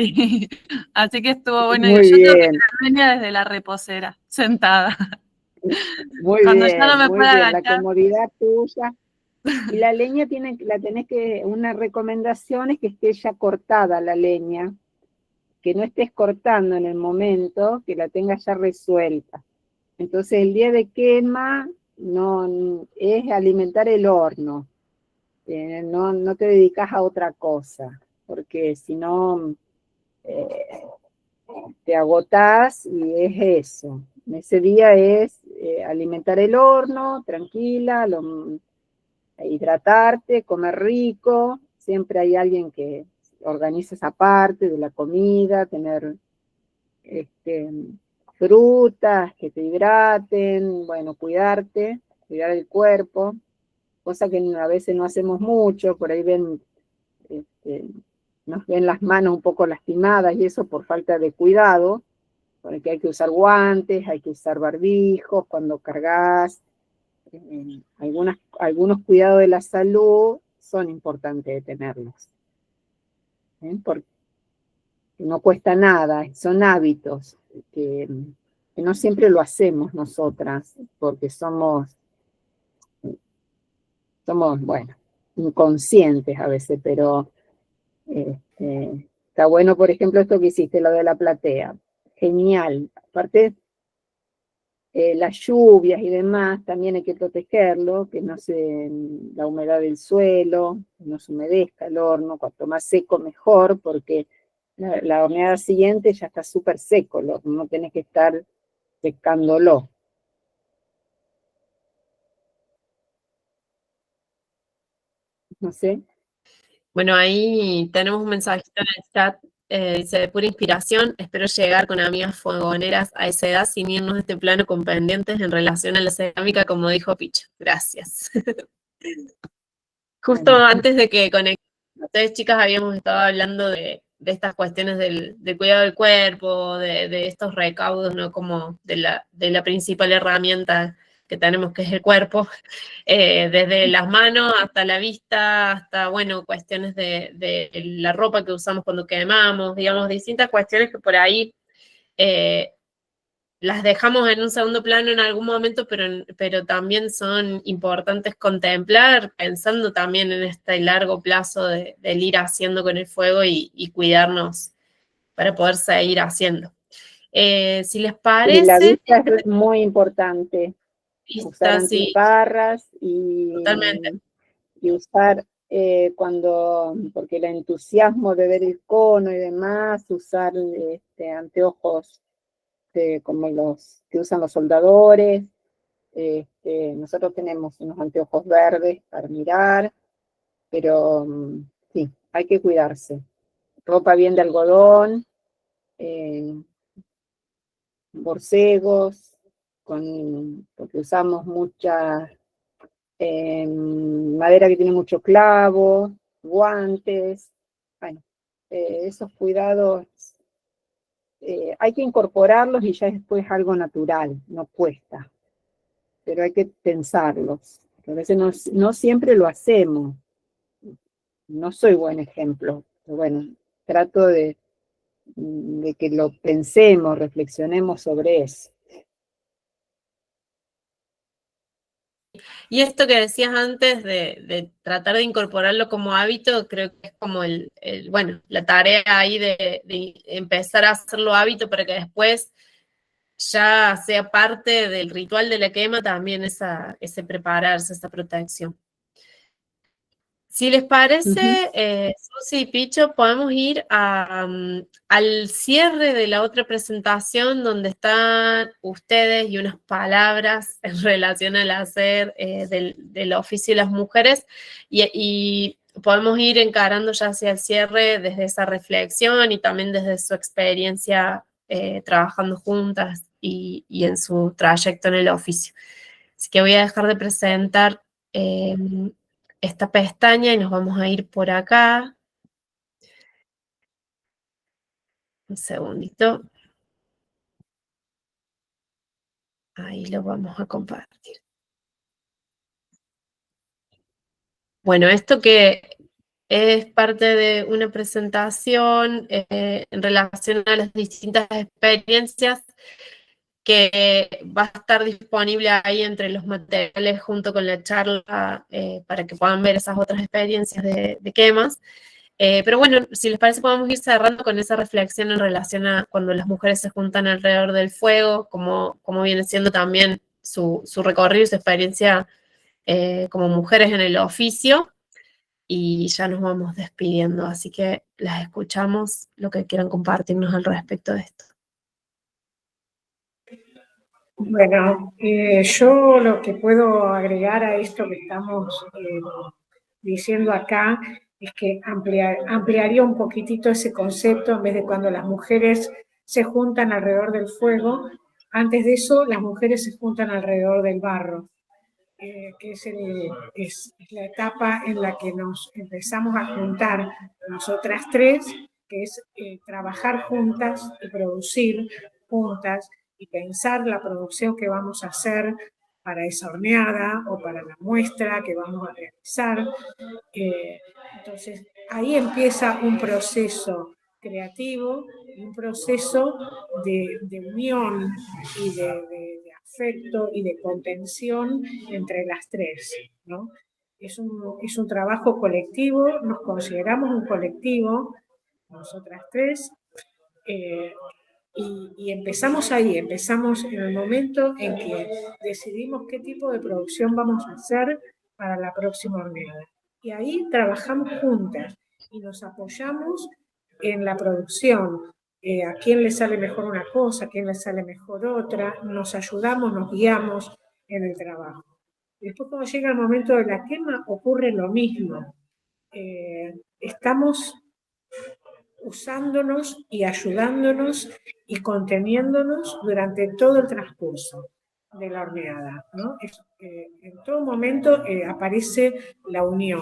Así que estuvo bueno. Muy Yo tengo que bien. tirar leña desde la reposera, sentada. Muy Cuando bien, ya no me muy pueda bien. La agachar. comodidad tuya. Y la leña la tenés que, una recomendación es que esté ya cortada la leña, que no estés cortando en el momento, que la tengas ya resuelta. Entonces el día de quema no es alimentar el horno, no te dedicas a otra cosa, porque si no te agotás y es eso. Ese día es alimentar el horno, tranquila, hidratarte, comer rico, siempre hay alguien que organiza esa parte de la comida, tener frutas que te hidraten, bueno, cuidarte, cuidar el cuerpo, cosa que a veces no hacemos mucho, por ahí nos ven las manos un poco lastimadas y eso por falta de cuidado, porque hay que usar guantes, hay que usar barbijos cuando cargas. Algunos cuidados de la salud son importantes de tenerlos, porque no cuesta nada, son hábitos que no siempre lo hacemos nosotras, porque somos, bueno, inconscientes a veces, pero está bueno, por ejemplo, esto que hiciste, lo de la platea, genial. Aparte, las lluvias y demás, también hay que protegerlo, que no se, la humedad del suelo, que no se humedezca el horno, cuanto más seco mejor, porque la horneada siguiente ya está súper seco el horno, no tenés que estar secándolo. No sé. Bueno, ahí tenemos un mensajito en el chat, dice, de pura inspiración, espero llegar con amigas fogoneras a esa edad sin irnos de este plano con pendientes en relación a la cerámica, como dijo Picho. Gracias. Justo antes de que conectemos, ustedes chicas habíamos estado hablando de estas cuestiones del cuidado del cuerpo, de estos recaudos, ¿no? Como de la principal herramienta que tenemos, que es el cuerpo, desde las manos hasta la vista, hasta, bueno, cuestiones de la ropa que usamos cuando quemamos, digamos, distintas cuestiones que por ahí las dejamos en un segundo plano en algún momento, pero también son importantes contemplar, pensando también en este largo plazo del ir haciendo con el fuego y cuidarnos para poder seguir haciendo. Si les parece... Y la vista es muy importante. Usar Sí, antiparras y, totalmente. Y usar porque el entusiasmo de ver el cono y demás, usar anteojos como los que usan los soldadores. Nosotros tenemos unos anteojos verdes para mirar, pero sí, hay que cuidarse. Ropa bien de algodón, borcegos, porque usamos mucha madera que tiene mucho clavo, guantes, bueno, esos cuidados hay que incorporarlos y ya después es algo natural, no cuesta, pero hay que pensarlos. A veces no siempre lo hacemos. No soy buen ejemplo, pero bueno, trato de que lo pensemos, reflexionemos sobre eso. Y esto que decías antes de tratar de incorporarlo como hábito, creo que es como bueno, la tarea ahí de empezar a hacerlo hábito para que después ya sea parte del ritual de la quema también ese prepararse, esa protección. Si les parece, Susi y Picho, podemos ir al cierre de la otra presentación donde están ustedes y unas palabras en relación al hacer del oficio de las mujeres y podemos ir encarando ya hacia el cierre desde esa reflexión y también desde su experiencia trabajando juntas y en su trayecto en el oficio. Así que voy a dejar de presentar esta pestaña y nos vamos a ir por acá. Un segundito. Ahí lo vamos a compartir. Bueno, esto que es parte de una presentación en relación a las distintas experiencias que va a estar disponible ahí entre los materiales junto con la charla para que puedan ver esas otras experiencias de quemas. Pero bueno, si les parece podemos ir cerrando con esa reflexión en relación a cuando las mujeres se juntan alrededor del fuego, como viene siendo también su recorrido y su experiencia como mujeres en el oficio, y ya nos vamos despidiendo, así que las escuchamos, lo que quieran compartirnos al respecto de esto. Bueno, yo lo que puedo agregar a esto que estamos diciendo acá es que ampliaría un poquitito ese concepto en vez de cuando las mujeres se juntan alrededor del fuego. Antes de eso, las mujeres se juntan alrededor del barro, que es la etapa en la que nos empezamos a juntar nosotras tres, que es trabajar juntas y producir juntas y pensar la producción que vamos a hacer para esa horneada o para la muestra que vamos a realizar. Entonces, ahí empieza un proceso creativo, un proceso de unión y de afecto y de contención entre las tres, ¿no? Es un trabajo colectivo, nos consideramos un colectivo, nosotras tres, y empezamos ahí, empezamos en el momento en que decidimos qué tipo de producción vamos a hacer para la próxima horneada. Y ahí trabajamos juntas y nos apoyamos en la producción. A quién le sale mejor una cosa, a quién le sale mejor otra, nos ayudamos, nos guiamos en el trabajo. Después cuando llega el momento de la quema ocurre lo mismo. Estamos usándonos y ayudándonos y conteniéndonos durante todo el transcurso de la horneada, ¿no? En todo momento aparece la unión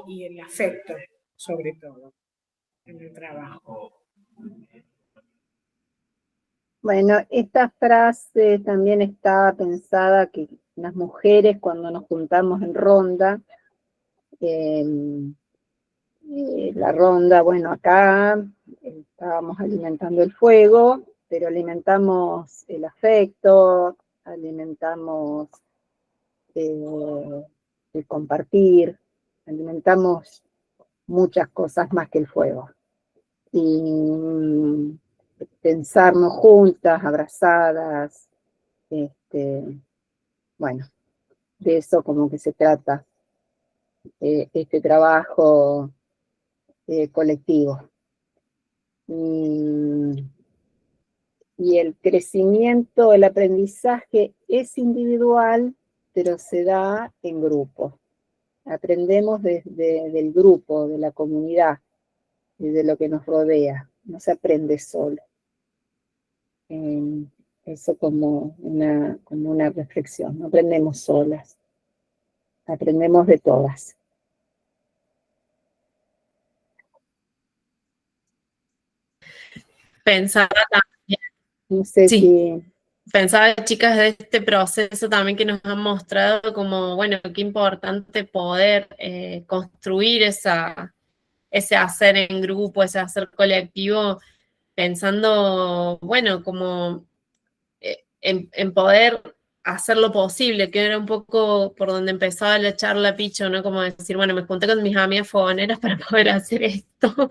y el afecto, sobre todo, en el trabajo. Bueno, esta frase también está pensada que las mujeres cuando nos juntamos en ronda, la ronda, bueno, acá estábamos alimentando el fuego, pero alimentamos el afecto, alimentamos el compartir, alimentamos muchas cosas más que el fuego. Y pensarnos juntas, abrazadas, bueno, de eso como que se trata este trabajo colectivo. Y el crecimiento, el aprendizaje es individual, pero se da en grupo. Aprendemos del grupo, de la comunidad, y de lo que nos rodea. No se aprende solo. Eso como una reflexión. No aprendemos solas. Aprendemos de todas. Pensaba también, No sé sí, si... pensaba, chicas, de este proceso también que nos han mostrado como, bueno, qué importante poder construir ese hacer en grupo, ese hacer colectivo, pensando, bueno, como en poder hacer lo posible, que era un poco por donde empezaba la charla, Picho, ¿no? Como decir, bueno, me junté con mis amigas fogoneras para poder hacer esto,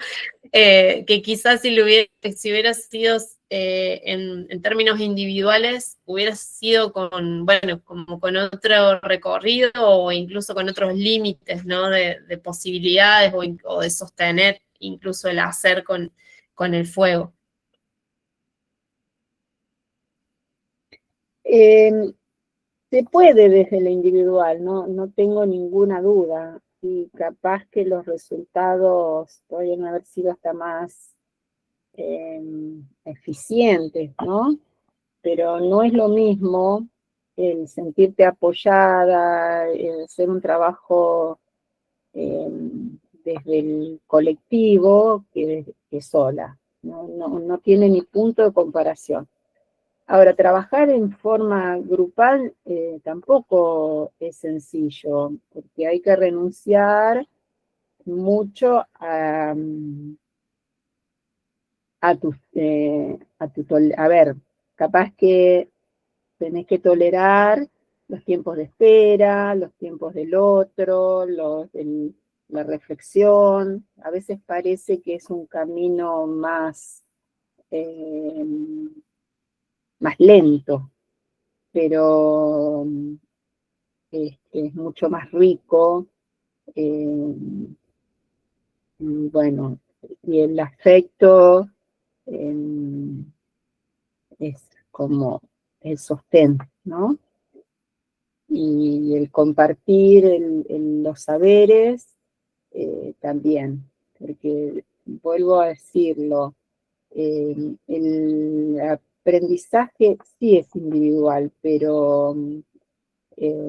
que quizás si hubiera sido en términos individuales, hubiera sido con, bueno, como con otro recorrido o incluso con otros límites, ¿no? De posibilidades o de sostener incluso el hacer con el fuego. Se puede desde lo individual, no tengo ninguna duda, y capaz que los resultados podrían haber sido hasta más eficientes, ¿no? Pero no es lo mismo el sentirte apoyada, el hacer un trabajo desde el colectivo que sola, no tiene ni punto de comparación. Ahora, trabajar en forma grupal tampoco es sencillo, porque hay que renunciar mucho a ver, capaz que tenés que tolerar los tiempos de espera, los tiempos del otro, la reflexión. A veces parece que es un camino más lento, pero es mucho más rico, bueno, y el afecto es como el sostén, ¿no? Y el compartir los saberes también, porque vuelvo a decirlo, el aprendizaje sí es individual, pero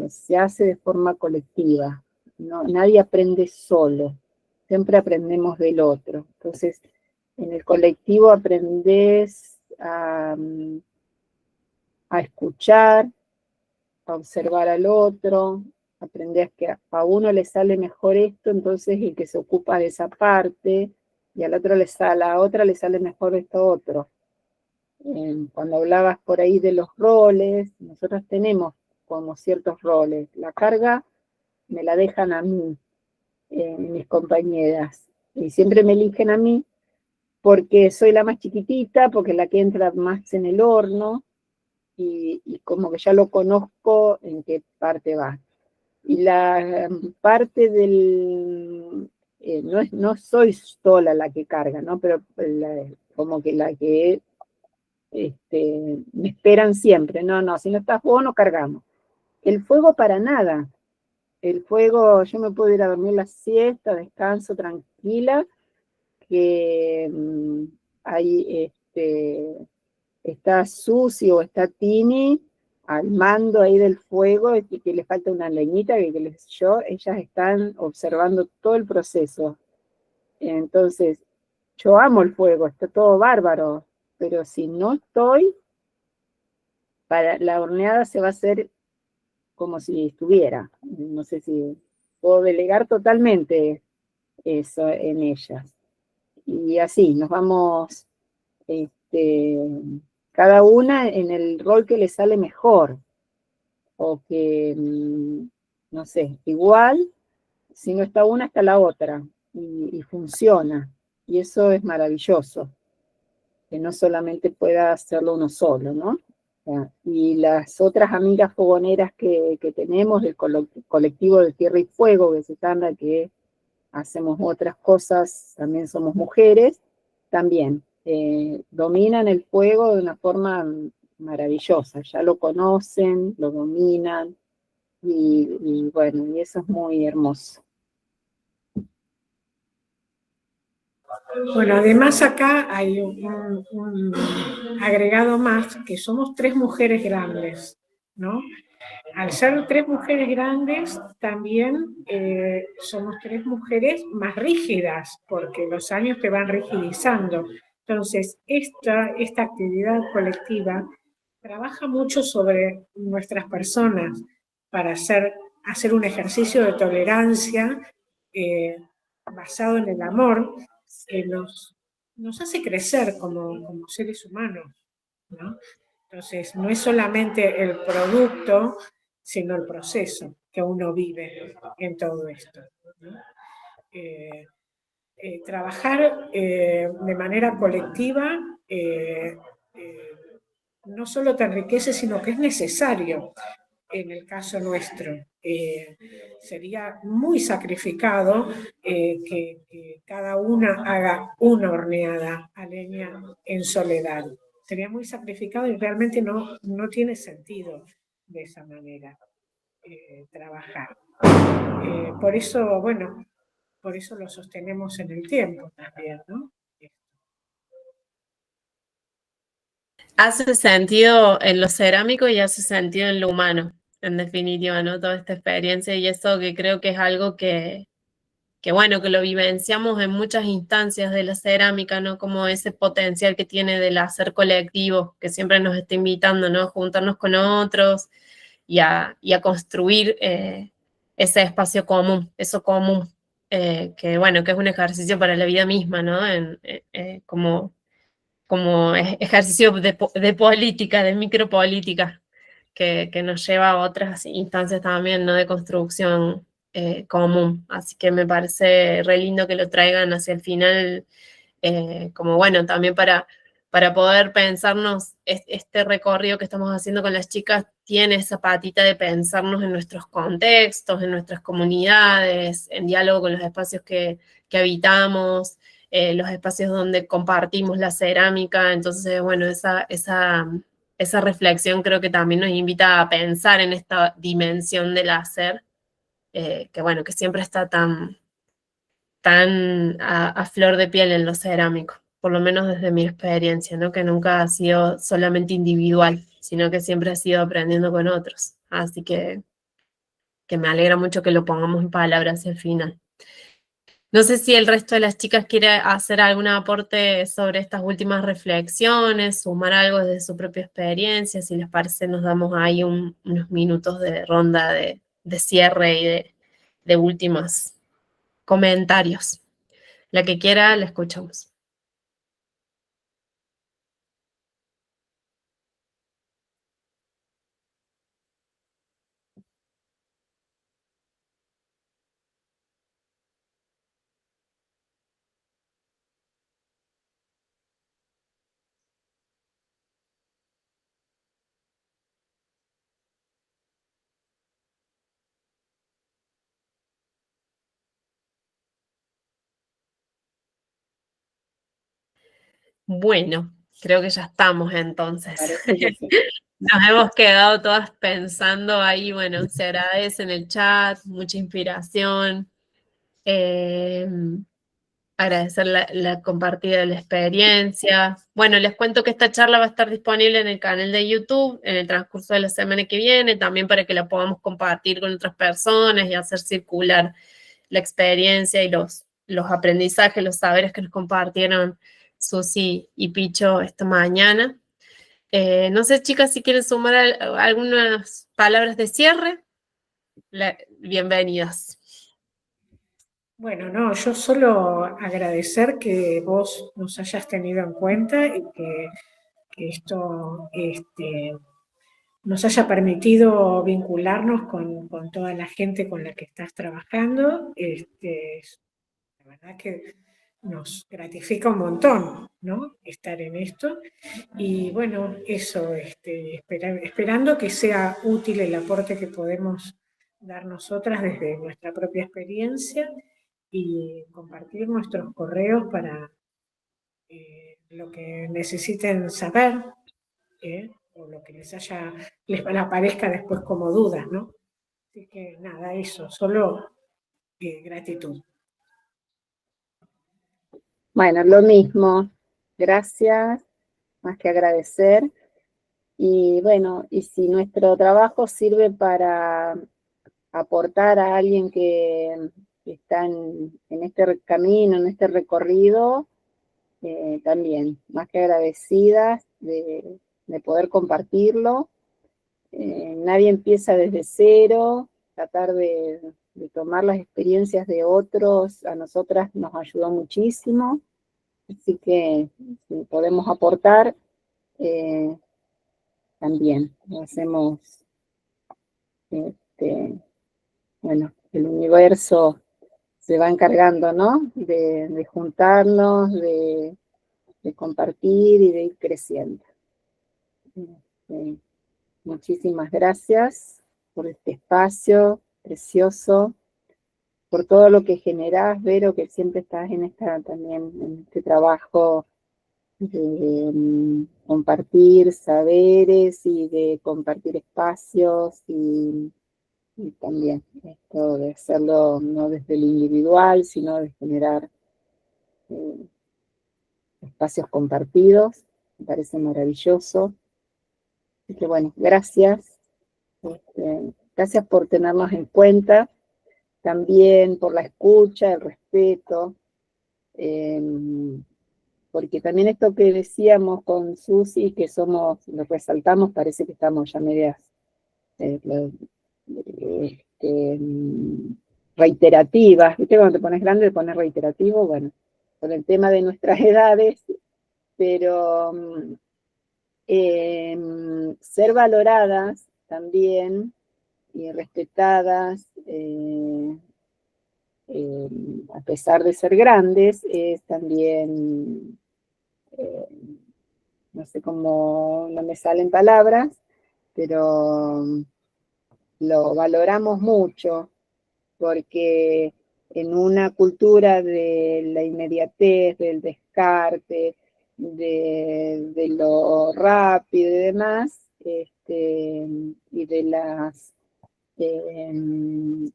se hace de forma colectiva. Nadie aprende solo, siempre aprendemos del otro. Entonces, en el colectivo aprendes a escuchar, a observar al otro, aprendes que a uno le sale mejor esto, entonces el que se ocupa de esa parte, y a la otra le sale mejor esto otro. Cuando hablabas por ahí de los roles, nosotros tenemos como ciertos roles. La carga me la dejan a mí, mis compañeras, y siempre me eligen a mí porque soy la más chiquitita, porque es la que entra más en el horno, y como que ya lo conozco en qué parte va. Y la parte no soy sola la que carga, ¿no? Pero como que la que me esperan siempre, no, si no estás vos no cargamos. El fuego para nada. El fuego, yo me puedo ir a dormir la siesta, descanso tranquila, que ahí está Susi o está Tini al mando ahí del fuego, que le falta una leñita, ellas están observando todo el proceso. Entonces, yo amo el fuego, está todo bárbaro, pero si no estoy, para la horneada se va a hacer como si estuviera. No sé si puedo delegar totalmente eso en ellas. Y así, nos vamos cada una en el rol que le sale mejor, o que, no sé, igual, si no está una, está la otra, y funciona, y eso es maravilloso, que no solamente pueda hacerlo uno solo, ¿no? Y las otras amigas fogoneras que tenemos, del colectivo de Tierra y Fuego, que se llama, que hacemos otras cosas, también somos mujeres, también dominan el fuego de una forma maravillosa, ya lo conocen, lo dominan, y bueno, y eso es muy hermoso. Bueno, además acá hay un agregado más, que somos 3 mujeres grandes, ¿no? Al ser 3 mujeres grandes, también somos 3 mujeres más rígidas, porque los años te van rigidizando. Entonces, esta actividad colectiva trabaja mucho sobre nuestras personas para hacer un ejercicio de tolerancia basado en el amor que nos hace crecer como seres humanos, ¿no? Entonces, no es solamente el producto, sino el proceso que uno vive en todo esto, ¿no? Trabajar de manera colectiva no solo te enriquece, sino que es necesario en el caso nuestro. Sería muy sacrificado que cada una haga una horneada a leña en soledad. Sería muy sacrificado y realmente no tiene sentido de esa manera trabajar. Por eso, bueno, por eso lo sostenemos en el tiempo también, ¿no? Hace sentido en lo cerámico y hace sentido en lo humano, en definitiva, ¿no? Toda esta experiencia y eso que creo que es algo que bueno, que lo vivenciamos en muchas instancias de la cerámica, ¿no? Como ese potencial que tiene del hacer colectivo, que siempre nos está invitando, ¿no? A juntarnos con otros y a construir ese espacio común, eso común, que bueno, que es un ejercicio para la vida misma, ¿no? Como ejercicio de política, de micropolítica, que nos lleva a otras instancias también, ¿no? De construcción común. Así que me parece re lindo que lo traigan hacia el final, como bueno, también para poder pensarnos, este recorrido que estamos haciendo con las chicas tiene esa patita de pensarnos en nuestros contextos, en nuestras comunidades, en diálogo con los espacios que habitamos, los espacios donde compartimos la cerámica. Entonces, bueno, esa reflexión creo que también nos invita a pensar en esta dimensión del hacer, que bueno, que siempre está tan a flor de piel en lo cerámico, por lo menos desde mi experiencia, ¿no? Que nunca ha sido solamente individual, sino que siempre ha sido aprendiendo con otros. Así que me alegra mucho que lo pongamos en palabras al final. No sé si el resto de las chicas quiere hacer algún aporte sobre estas últimas reflexiones, sumar algo desde su propia experiencia. Si les parece, nos damos ahí unos minutos de ronda de cierre y de últimos comentarios. La que quiera, la escuchamos. Bueno, creo que ya estamos entonces. Parece que sí. Nos hemos quedado todas pensando ahí, bueno, se agradece en el chat, mucha inspiración. Agradecer la compartida de la experiencia. Bueno, les cuento que esta charla va a estar disponible en el canal de YouTube en el transcurso de la semana que viene, también para que la podamos compartir con otras personas y hacer circular la experiencia y los aprendizajes, los saberes que nos compartieron Susi y Picho esta mañana. No sé, chicas, si quieren sumar algunas palabras de cierre. Bienvenidas. Bueno, no, yo solo agradecer que vos nos hayas tenido en cuenta y que esto nos haya permitido vincularnos con toda la gente con la que estás trabajando. La verdad que nos gratifica un montón, ¿no? Estar en esto. Y bueno, eso, esperando que sea útil el aporte que podemos dar nosotras desde nuestra propia experiencia y compartir nuestros correos para lo que necesiten saber, o lo que les aparezca después como dudas, ¿no? Así que nada, eso, solo gratitud. Bueno, lo mismo. Gracias, más que agradecer. Y bueno, y si nuestro trabajo sirve para aportar a alguien que está en este camino, en este recorrido, también, más que agradecidas de poder compartirlo. Nadie empieza desde cero, tratar de tomar las experiencias de otros, a nosotras nos ayudó muchísimo, así que si podemos aportar, también lo hacemos, bueno, el universo se va encargando, ¿no? De juntarnos, de compartir y de ir creciendo. Muchísimas gracias por este espacio precioso, por todo lo que generás, Vero, que siempre estás también en este trabajo de compartir saberes y de compartir espacios y también esto de hacerlo no desde lo individual, sino de generar espacios compartidos. Me parece maravilloso. Así que bueno, gracias. Gracias por tenernos en cuenta, también por la escucha, el respeto, porque también esto que decíamos con Susi, que lo resaltamos, parece que estamos ya medias reiterativas. ¿Viste? Cuando te pones grande, te pones reiterativo, bueno, con el tema de nuestras edades, pero ser valoradas también y respetadas, a pesar de ser grandes, es también, no sé cómo, no me salen palabras, pero lo valoramos mucho, porque en una cultura de la inmediatez, del descarte, de lo rápido y demás, y de las en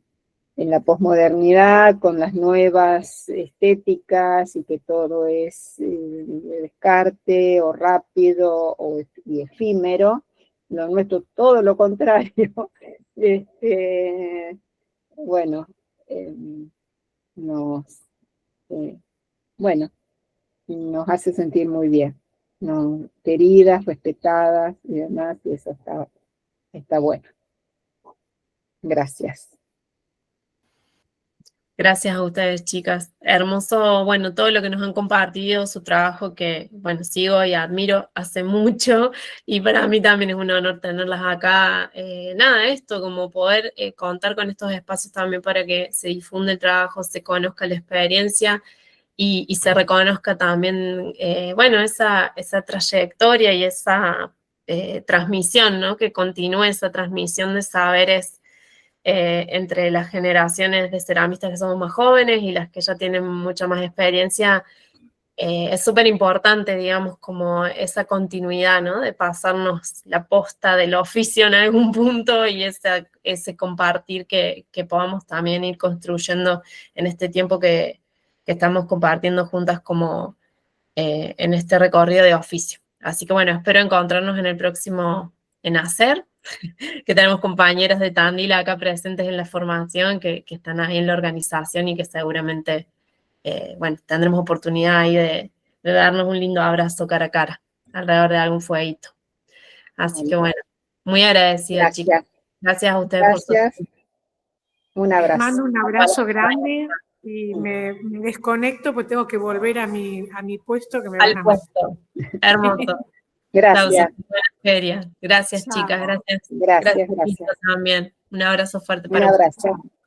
la posmodernidad, con las nuevas estéticas, y que todo es de descarte, o rápido, y efímero. Lo nuestro, todo lo contrario. Bueno, nos hace sentir muy bien, queridas, respetadas y demás, y eso está bueno. Gracias. Gracias a ustedes, chicas. Hermoso, bueno, todo lo que nos han compartido, su trabajo que, bueno, sigo y admiro hace mucho, y para mí también es un honor tenerlas acá. Nada, esto, como poder contar con estos espacios también para que se difunda el trabajo, se conozca la experiencia y se reconozca también, bueno, esa trayectoria y esa transmisión, ¿no? Que continúe esa transmisión de saberes entre las generaciones de ceramistas que somos más jóvenes y las que ya tienen mucha más experiencia. Es súper importante, digamos, como esa continuidad, ¿no? De pasarnos la posta del oficio en algún punto, y ese compartir que podamos también ir construyendo en este tiempo que estamos compartiendo juntas como en este recorrido de oficio. Así que bueno, espero encontrarnos en el próximo en Hacer, que tenemos compañeros de Tandil acá presentes en la formación, que están ahí en la organización y que seguramente, bueno, tendremos oportunidad ahí de darnos un lindo abrazo cara a cara alrededor de algún fueguito. Así que bueno, muy agradecida, chicas. Gracias a ustedes por su Gracias. Un abrazo. Mando un abrazo grande y me desconecto porque tengo que volver a mi puesto que me van al a puesto. Hermoso. Gracias. Buena feria. Gracias, Chao. chicas. Gracias. Gracias. También. Un abrazo fuerte Un para abrazo. ustedes.